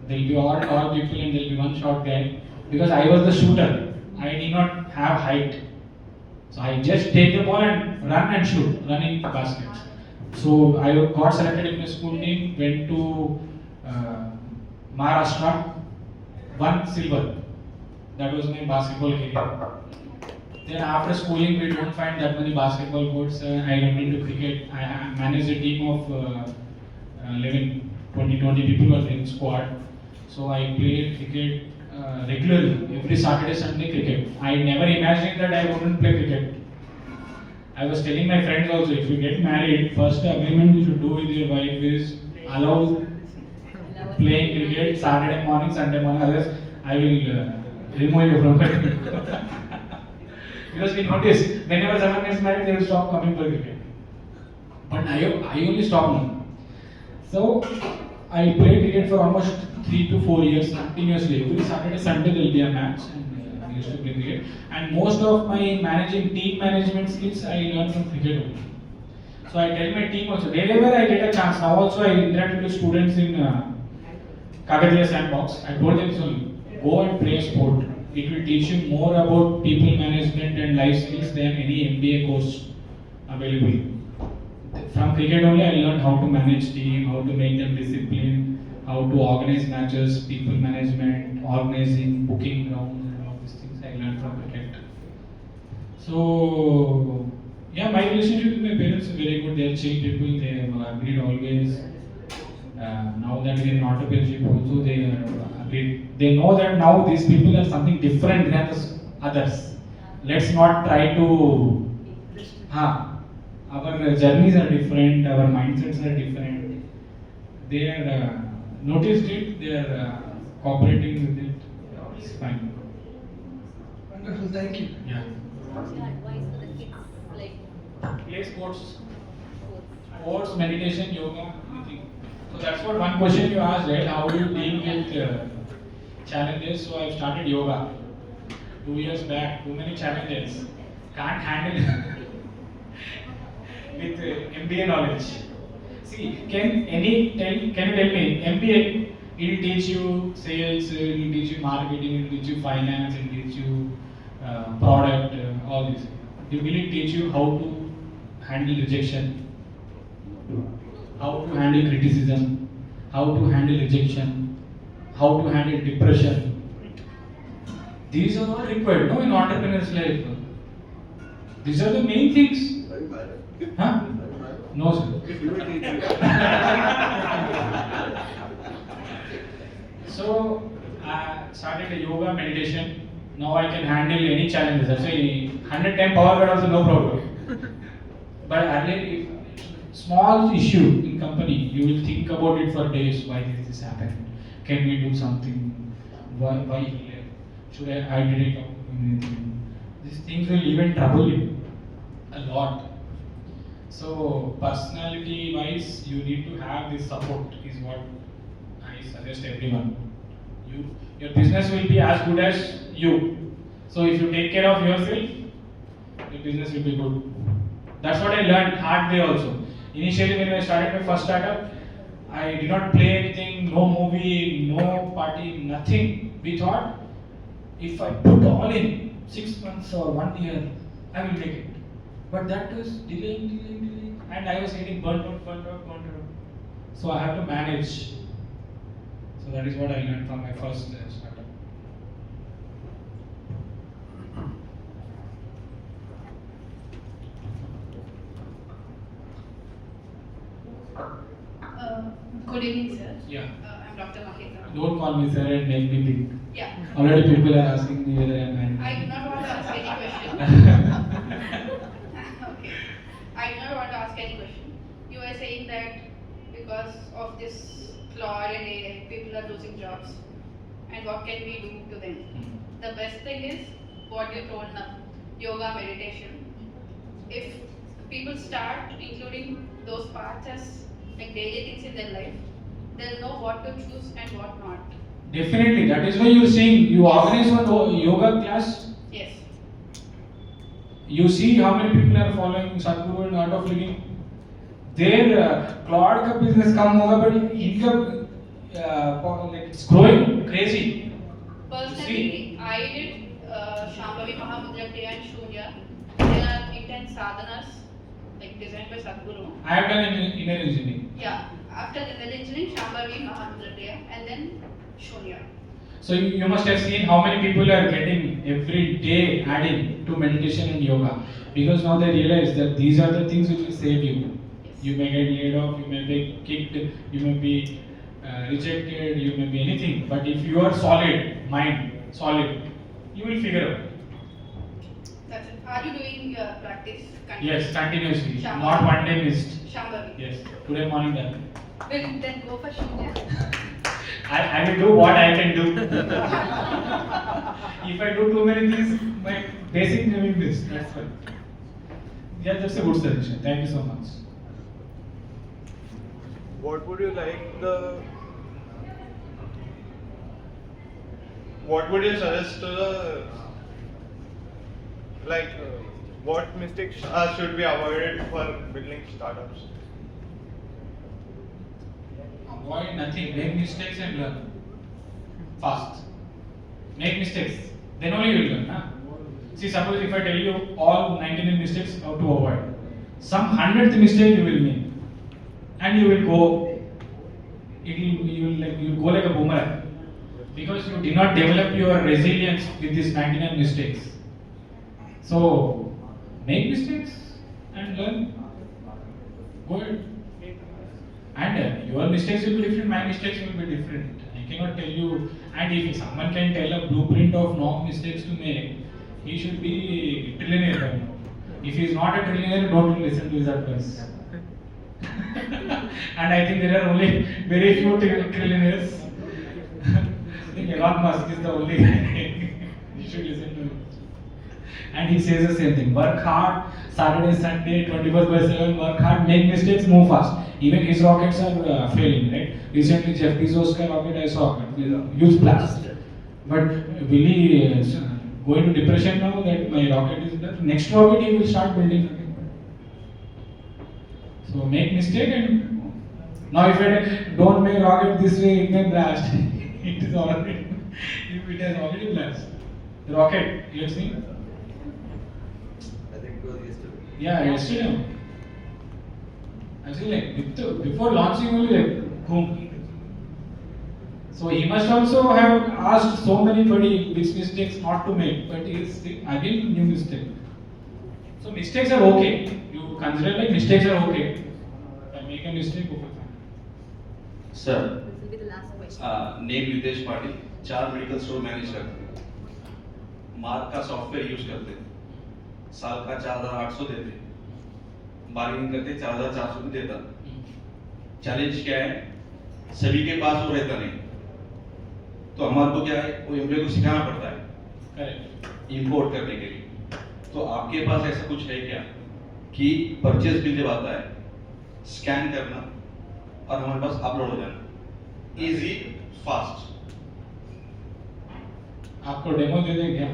There will be all tall people and there will be one short guy. Because I was the shooter, I did not have height. So I just take the ball and run and shoot, running the baskets. So I got selected in my school team, went to Maharashtra, won silver. That was my basketball career. Then after schooling, we don't find that many basketball courts. I went into cricket. I managed a team of 11, 20 people were in squad. So I played cricket regularly, every Saturday, Sunday cricket. I never imagined that I wouldn't play cricket. I was telling my friends also, if you get married, first agreement you should do with your wife is allow playing cricket Saturday morning, Sunday morning, otherwise I will remove you from it. Because we notice, whenever someone gets married, they will stop coming for cricket. But I only stopped now. So I played cricket for almost 3 to 4 years continuously. Every Saturday, Sunday there will be a match, and I used to play cricket. And most of my team management skills I learned from cricket only. So I tell my team also, wherever I get a chance, now also I interact with students in Kakatiya Sandbox. I told them, so go and play a sport. It will teach you more about people management and life skills than any MBA course available. From cricket only I learned how to manage team, how to make them disciplined, how to organize matches, people management, organizing, booking grounds, and all these things I learned from cricket. So yeah, my relationship with my parents is very good. They are chill people. They have agreed always. Now that we are in entrepreneurship also, they are agreed. They know that now these people are something different than the others. Let's not try to. Our journeys are different. Our mindsets are different. They are noticed it. They are cooperating with it. It's fine. Wonderful, thank you. Yeah. What's your advice for the kids? Like, Play sports. Sports, meditation, yoga, anything. So that's what one question you asked, right? How do you deal with challenges? So I've started yoga 2 years back. Too many challenges. Can't handle with MBA knowledge. See, can you tell me MBA? It will teach you sales, it will teach you marketing, it will teach you finance, it will teach you product, all this. Will it teach you how to handle rejection, how to handle criticism, how to handle rejection, how to handle depression? These are all required, no, in entrepreneur's life. These are the main things. Are you married? Huh? No, sir. He will teach you. So I started a yoga meditation. Now I can handle any challenges. I say 110 power cut also no problem. But earlier, if small issue in company, you will think about it for days. Why did this happen? Can we do something? Why he left? Should I did it? These things will even trouble you a lot. So personality wise, you need to have this support is what I suggest everyone. Your business will be as good as you. So if you take care of yourself, your business will be good. That's what I learned hard way also. Initially when I started my first startup, I did not play anything, no movie, no party, nothing. We thought if I put all in 6 months or 1 year, I will make it. But that was delaying, and I was getting burnt out. So I have to manage. So that is what I learned from my first startup. Good evening, sir. Yeah. I'm Dr. Maheta. Don't call me sir and make me big. Yeah. Already people are asking me whether I am married. I do not want to ask any question. Okay. I do not want to ask any question. You were saying that because of this Claude and AI, people are losing jobs. And what can we do to them? The best thing is what you told now, yoga, meditation. If people start including those parts as like daily things in their life, they'll know what to choose and what not. Definitely, that is why you are saying you organize one yoga class. Yes. You see how many people are following Sadhguru and Art of Living. Their cloud का business कम होगा, but income like it's growing crazy. Personally, I did Shambhavi Mahamudra Kriya and Shunya. They are intense sadhanas, like designed by Sadhguru. I have done inner engineering. Yeah, after the engineering, Shambhavi Mahamudra Kriya and then Shunya. So you must have seen how many people are getting every day adding to meditation and yoga, because now they realize that these are the things which will save you. You may get laid off, you may be kicked, you may be rejected, you may be anything. But if you are solid, mind solid, you will figure out. That's it. Are you doing practice? Yes, continuously, Shambhavi. not one day missed. Shambhavi. Yes, today morning done. Will then go for Shunya. I will do what I can do. If I do too many things, my basic will be missed. That's why. Yeah, that's a good suggestion. Thank you so much. What would you like the? What would you suggest to the? Like, what mistakes should be avoided for building startups? Avoid nothing. Make mistakes and learn. Fast. Make mistakes. Then only you will learn. Huh? See, suppose if I tell you all 99 mistakes how to avoid, some 100th mistake you will make, and you will go. You will go like a boomerang, because you did not develop your resilience with these 99 mistakes. So make mistakes and learn. Go ahead. And your mistakes will be different, my mistakes will be different. I cannot tell you, and if someone can tell a blueprint of no mistakes to make, he should be a trillionaire by now. If he is not a trillionaire, don't listen to his advice. And I think there are only very few trillionaires. I think Elon Musk is the only guy. You should listen to him. And he says the same thing. Work hard, Saturday, Sunday, 24/7, work hard, make mistakes, move fast. Even his rockets are failing, right? Recently, Jeff Bezos' rocket I saw, huge blast. But will he go into depression now that my rocket is done? Next rocket he will start building again. So make mistake, and now if I don't make rocket this way, it may blast. It is already, it has already blast. The rocket, you have seen? I think it was yesterday. Yeah, yesterday. Actually, like before launching only like boom. So he must also have asked so many which mistakes not to make, but he is again new mistake. So mistakes are okay. You consider like mistakes are okay. If I make a mistake, okay. This Sir, will be the last question. Name Nitesh Patil, 4 medical store manage करते हैं, mark का software use करते हैं, साल का 4,800 देते हैं, bargaining करते 4,400 भी देता। चैलेंज क्या है? सभी के पास वो रहता नहीं, तो हमारे को क्या है, वो एम्प्लॉय को सिखाना पड़ता है Correct. इंपोर्ट करने के लिए। तो आपके पास ऐसा कुछ है क्या कि परचेज बिल जब आता है, स्कैन करना और हमारे पास अपलोड हो जाना, इजी फास्ट। आपको डेमो दे दें क्या?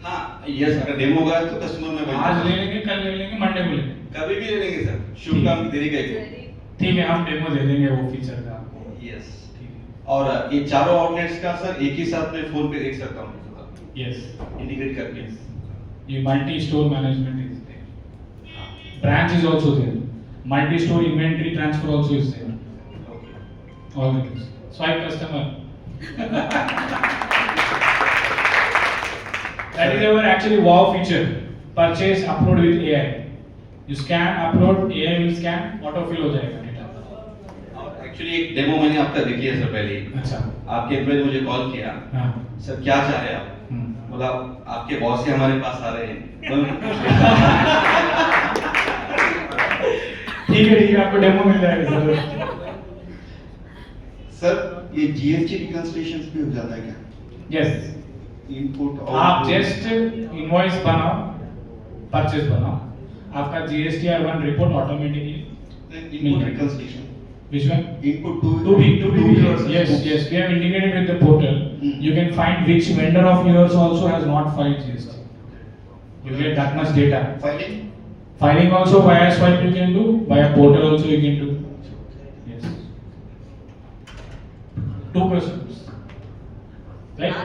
हाँ, यस, अगर डेमो होगा तो कस्टमर में आज ले लेंगे, कल ले लेंगे, मंडे को लेंगे। कभी भी ले लेंगे सर, शुभ काम की देरी करेंगे। ठीक है, हम डेमो दे देंगे वो फीचर का आपको। यस, ठीक है। और ये चारों आउटलेट्स का सर एक ही साथ में फोन पे देख सकता हूँ, Yes. इंटीग्रेट करके। Yes. The multi-store management is there. Branch is also there. Multi-store inventory transfer also is there. Okay. All the things. Swipe customer. That is our actually wow feature. Purchase, upload with AI. You scan, upload, AI will scan, autofill हो जाएगा data. और actually एक demo मैंने आपका देखी है sir पहले ही। अच्छा। आपके एम्प्लॉय ने मुझे कॉल किया, हाँ। सर क्या चाह रहे हैं आप? बोला आपके बॉस ही हमारे पास आ रहे हैं। ठीक है आपको डेमो मिल जाएगा सर। सर ये जीएसटी रिकंसिलिएशन भी हो जाता है क्या? यस, इनपुट आप जस्ट इनवॉइस बनाओ, परचेज बनाओ, आपका GSTR1 report automatically input reconciliation which one? input To be yes, we have integrated with the portal. You can find which vendor of yours also has not filed GST. You get that much data. Filing also via swipe you can do, via portal also you can do. Yes. 2 questions. Right?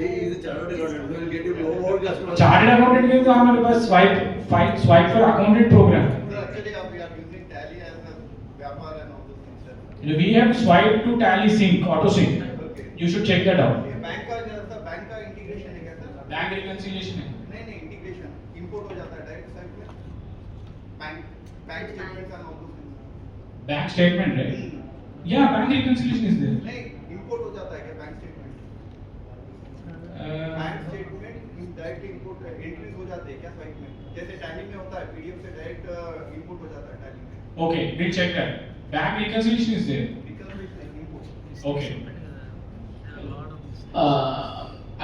He is a chartered accountant. We will get you more customers. Chartered accountant के तो हमारे पास swipe for accountant program. Actually, we are using Tally as a Vyapar and all those things, sir. We have swipe to Tally sync, auto sync. Okay. You should check that out. ये bank का integration है क्या sir? Bank reconciliation है. नहीं integration import हो जाता है direct site में bank statements and all those things. Bank statement, right? Yeah, bank reconciliation is there. नहीं इंपोर्ट हो जाता है क्या bank statement direct import entries हो जाते हैं क्या साइट में? जैसे टैली में होता है पीडीएफ से डायरेक्ट इंपोर्ट हो जाता है टैली में. Okay, we'll check that. Bank reconciliation is there. Reconciliation import. Okay.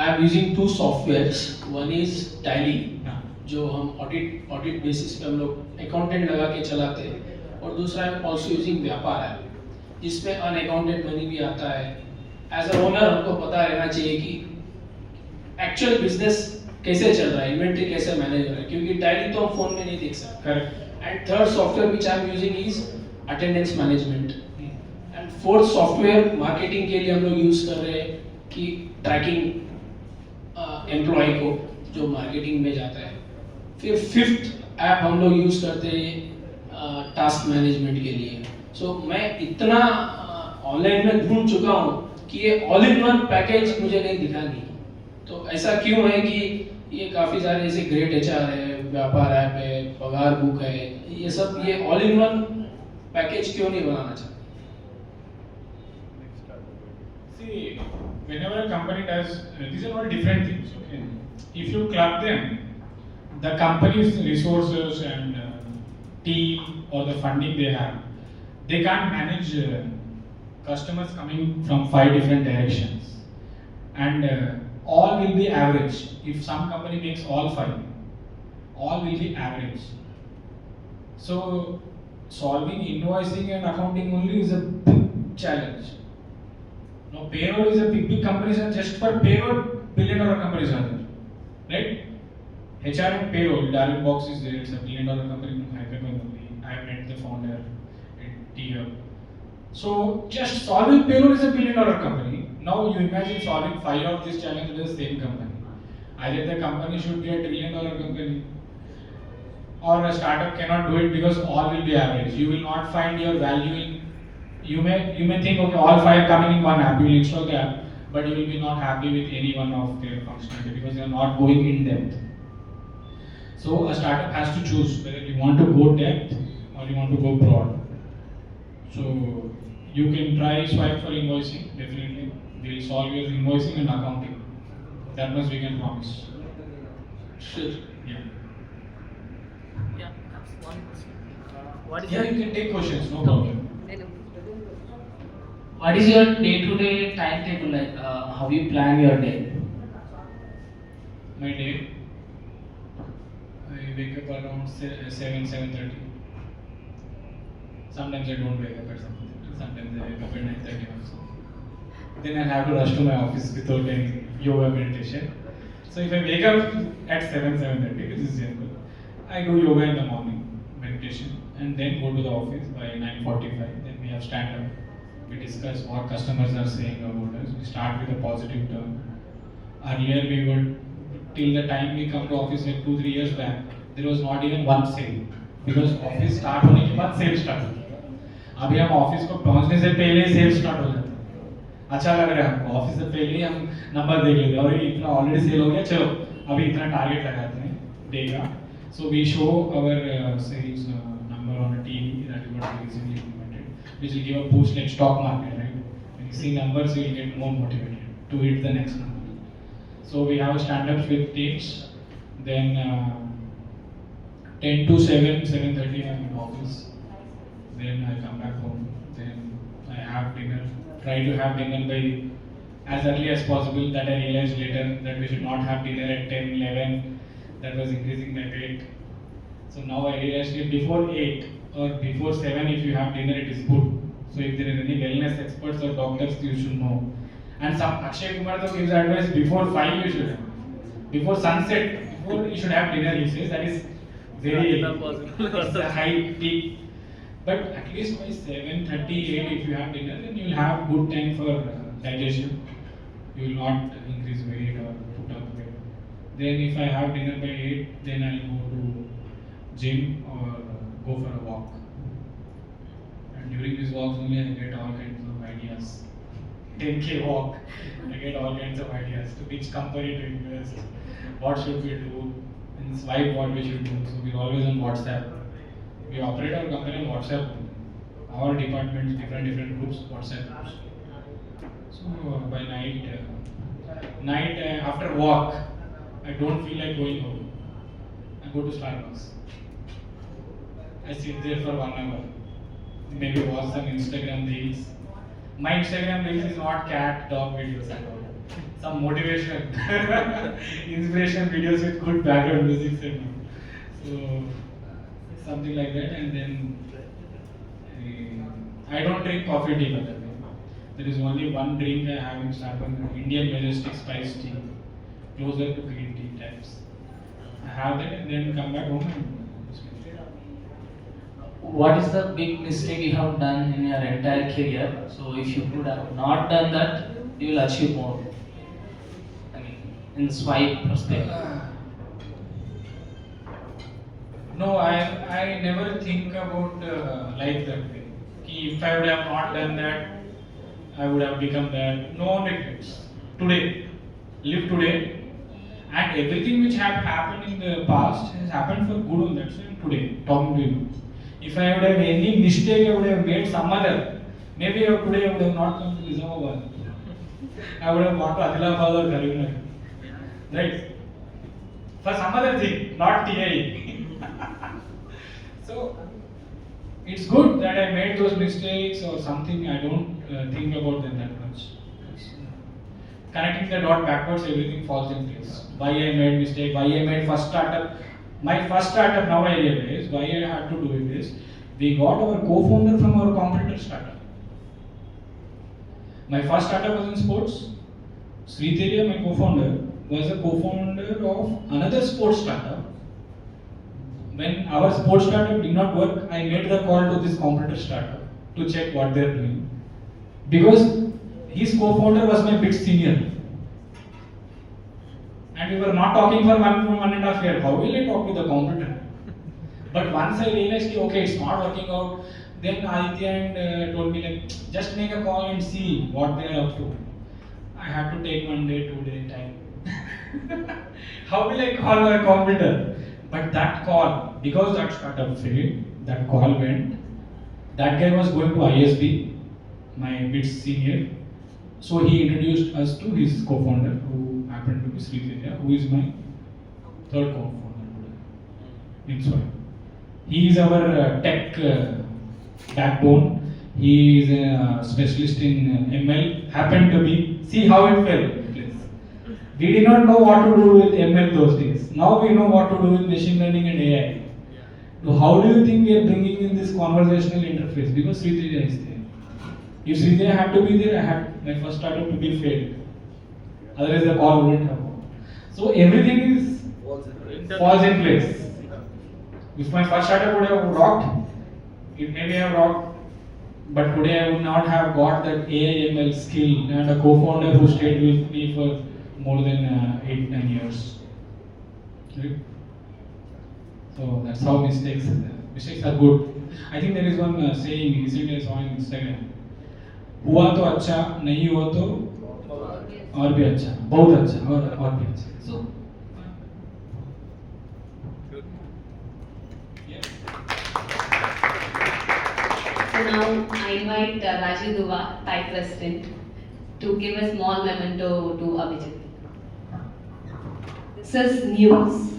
I am using 2 softwares. One is TiE, हाँ. जो हम ऑडिट बेसिस पे हम लोग अकाउंटेंट लगा के चलाते हैं, और दूसरा है ऑल्सो यूजिंग व्यापार ऐप, जिसमें अनअकाउंटेड मनी भी आता है. एज अ ओनर हमको पता रहना चाहिए कि एक्चुअल बिजनेस कैसे चल रहा है, इन्वेंट्री कैसे मैनेज हो रहा है, क्योंकि टैली तो हम फोन में नहीं देख सकते. Correct. And third software which I am using is attendance management. And fourth software marketing के लिए हम लोग यूज कर रहे हैं कि ट्रैकिंग एम्प्लॉय को जो मार्केटिंग में जाता है. फिर फिफ्थ ऐप हम लोग यूज करते हैं टास्क मैनेजमेंट के लिए. सो मैं इतना ऑनलाइन में ढूंढ चुका हूँ कि ये ऑल इन वन पैकेज मुझे नहीं दिखा नहीं. तो ऐसा क्यों है कि ये काफ़ी सारे जैसे ग्रेट HR है, व्यापार ऐप है, पगार बुक है, ये सब ये ऑल इन वन पैकेज क्यों नहीं बनाना चाहते? See, whenever a company does, these are all different things. Okay, if you club them, the company's resources and team or the funding they have, they can't manage customers coming from 5 different directions, and all will be average. If some company makes all 5, all will be average. So solving invoicing and accounting only is a big challenge. Now payroll is a big companies, and just for payroll billion-dollar companies are there, right? HR and payroll, Darren Box is there. It's a billion-dollar company from Hyderabad only. I have met the founder at TiE. So just solving payroll is a billion-dollar company. Now you imagine solving 5 of these challenges with the same company. Either the company should be a $1 trillion company, or a startup cannot do it because all will be average. You will not find your value in. You may think, okay, all 5 coming in one app. You will install the app, but you will be not happy with any one of their functionality because they are not going in depth. So a startup has to choose whether you want to go depth or you want to go broad. So you can try swipe for invoicing, definitely. We will solve your invoicing and accounting. That much we can promise. Sure. Yeah. Yeah, that's one question. What is Yeah, you can take questions, no problem. What is your day-to-day timetable like? How you plan your day? My day, I wake up around 7:30. Sometimes I don't wake up at 7:30. Sometimes I wake up at 9:30 also. Then I have to rush to my office without any yoga meditation. So if I wake up at 7:30, this is simple. I do yoga in the morning, meditation, and then go to the office by 9:45. Then we have stand up. We discuss what customers are saying about us. We start with a positive term. Earlier we would, till the time we come to office like 2-3 years back, there was not even one sale because office start होने के बाद sales start होती है. अभी हम office को पहुंचने से पहले ही सेल्स स्टार्ट हो जाता है. अच्छा लग रहा है हमको, ऑफिस से पहले ही हम नंबर देख लेते हैं और ये इतना ऑलरेडी सेल हो गया, चलो अभी इतना टारगेट लगाते हैं डे का. So we show our sales number on a TV that is what we recently implemented. which will give a boost like stock market, right? When you see numbers, you will get more motivated to hit the next number. So we have stand-ups with teams, then 10 to 7, 7:30 I'm in office. Then I come back home. Then I have dinner. Try to have dinner by as early as possible. That I realized later that we should not have dinner at 10, 11. That was increasing my weight. So now I realized that before 8 or before 7, if you have dinner, it is good. So if there is any wellness experts or doctors, you should know. And some Akshay Kumar though gives advice before 5 you should have. Before sunset, before you should have dinner. He says that is very it's a high peak. But at least by 7:38, if you have dinner, then you will have good time for digestion. You will not increase weight or put on weight. Then if I have dinner by 8, then I'll go to gym or go for a walk. And during these walks only I get all kinds of ideas. 10K walk, I get all kinds of ideas to which company to invest, what should we do, in Swipe what we should do. So we're always on WhatsApp. We operate our company on WhatsApp. Our departments, different groups, WhatsApp groups. So by night after walk, I don't feel like going home. I go to Starbucks. I sit there for 1 hour. Maybe watch some Instagram reels. My Instagram reels is not cat, dog videos at all. Some motivation, inspiration videos with good background music and all. So something like that, and then I don't drink coffee tea, by the way. There is only one drink I have in Starbucks, Indian Majestic Spice Tea, closer to green tea types. I have that and then come back home and What is the big mistake you have done in your entire career? So if you could have not done that, you will achieve more. I mean, in swipe perspective. No, I never think about life that way. If I would have not done that, I would have become that. No regrets. Today, live today, and everything which have happened in the past has happened for good on that side today, talking to you. If I would have any mistake, I would have made some other. Maybe today I would have not come to Nizamabad. I would have gone to Adilabad or Karimnagar. Right? For some other thing, not TiE. So, it's good that I made those mistakes or something. I don't think about them that much. Connecting the dot backwards, everything falls in place. Why I made mistake, why I made first startup. My first startup, now I realize why I had to do it is, we got our co-founder from our competitor startup. My first startup was in sports. Sritheria, my co-founder, was a co-founder of another sports startup. When our sports startup did not work, I made the call to this competitor startup to check what they are doing. Because his co-founder was my bit senior. And we were not talking for 1.5 years. How will I talk to the competitor? But once I realized, okay, it's not working out, then Aditya and told me like, just make a call and see what they are up to. I had to take 1 day, 2 day time. How will I call my competitor? But that call, because that startup failed, that call went. That guy was going to ISB, my bit senior. So he introduced us to his co-founder, who happened to be Sritheria, who is my third co-founder today in Swipe. He is our tech backbone. He is a specialist in ML. Happened to be, see how it fell. We did not know what to do with ML those days. Now we know what to do with machine learning and AI. So how do you think we are bringing in this conversational interface? Because Sritheria is there. If Sritheria had to be there, I had my first startup to be failed. Otherwise the call wouldn't have gone. So everything is falls in place. If my first startup would have rocked, it may have rocked, but today I would not have got that AI ML skill and a co-founder who stayed with me for more than 8-9 years. Right? So that's how mistakes are good. I think there is one saying recently I saw on Instagram. हुआ तो अच्छा, नहीं हुआ तो और भी अच्छा, बहुत अच्छा और भी अच्छा. So So now I invite Rajiv Duva, TiE President, to give a small memento to Abhijit. This is news.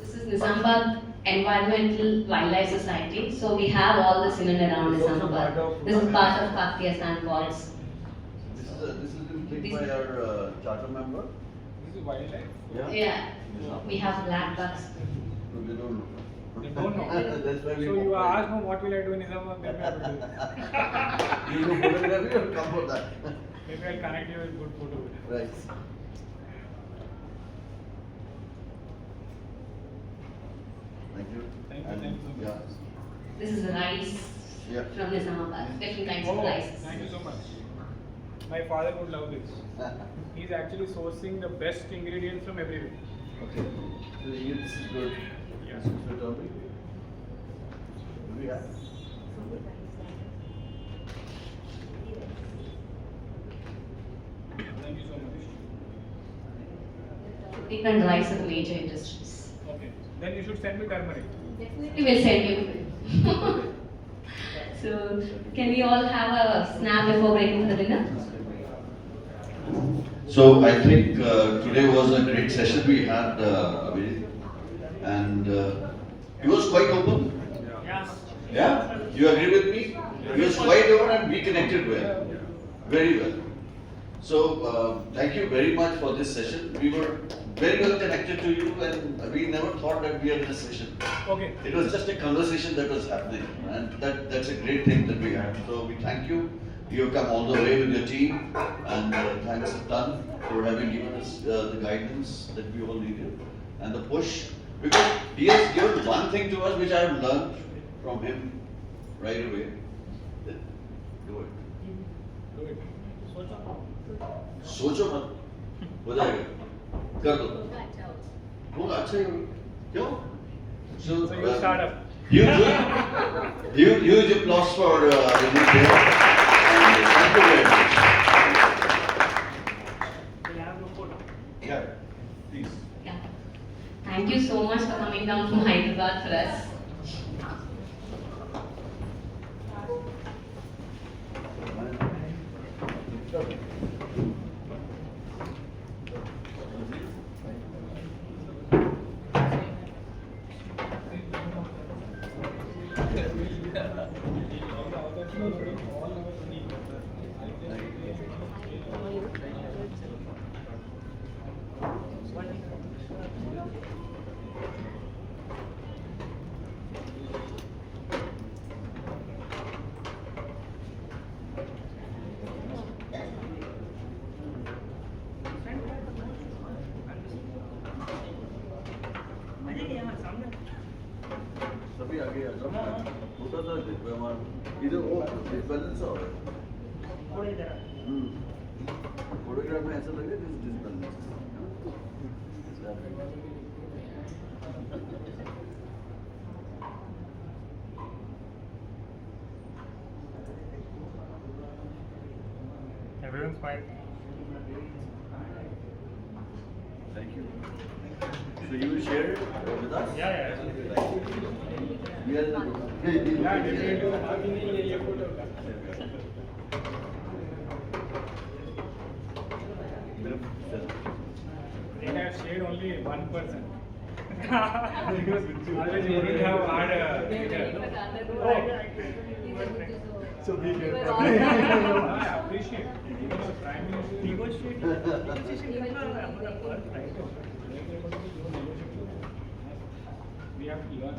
This is Nizamabad Environmental Wildlife Society. So we have all this in and around Nizamabad. This is part of Kaktiya Sandfalls. This is been picked by our charter member. This is wildlife. Yeah, we have black bucks. No, they don't know. They don't know. That's why we So you comply. ask me what will I do in Nizamabad, then we have to do. You do photography or come for that? Maybe I'll connect you with good photographers. Right. Thank you. Thank you, And, thank you so much. yeah. This is rice Yeah. from Nizamabad, different kinds of Oh, rice. thank you so much. My father would love this. He's actually sourcing the best ingredients from everywhere. Okay. So this is good. Yeah. So tell me. Do we have? Thank you so much. Different rice are the major industries. Okay. Then you should send me turmeric. Definitely will send you. So, can we all have a snap before breaking for the dinner? So I think today was a great session we had, Abhijit, and he was quite open. Yes. Yeah, you agree with me? He was quite open and we connected well, very well. So thank you very much for this session. We were very well connected to you, and we never thought that we are in a session. Okay. It was just a conversation that was happening, and that's a great thing that we had. So we thank you. You have come all the way with your team, and thanks a ton for having given us the guidance that we all needed and the push. Because he has given one thing to us which I have learned from him right away. That do it. Do it. सोचो मत, हो जाएगा, कर दो। होगा अच्छा ही होगा, क्यों? So you start up. Huge applause for Abhijit there. And thank you very much. We'll have no photo. Yeah, please. Yeah. Thank you so much for coming down from Hyderabad for us. सभी आगे आ जाओ। छोटा सा इधर वो disbalance हो रहा है। फोटोग्राफ में ऐसा लगे disbalance. Everyone's fine. Thank you. So you will share it with us? Yeah. We are in the group. Yeah, definitely. They have shared only 1%. Because otherwise you wouldn't have had a leader. So be careful. I appreciate. Even the Prime Minister negotiated. We have to learn.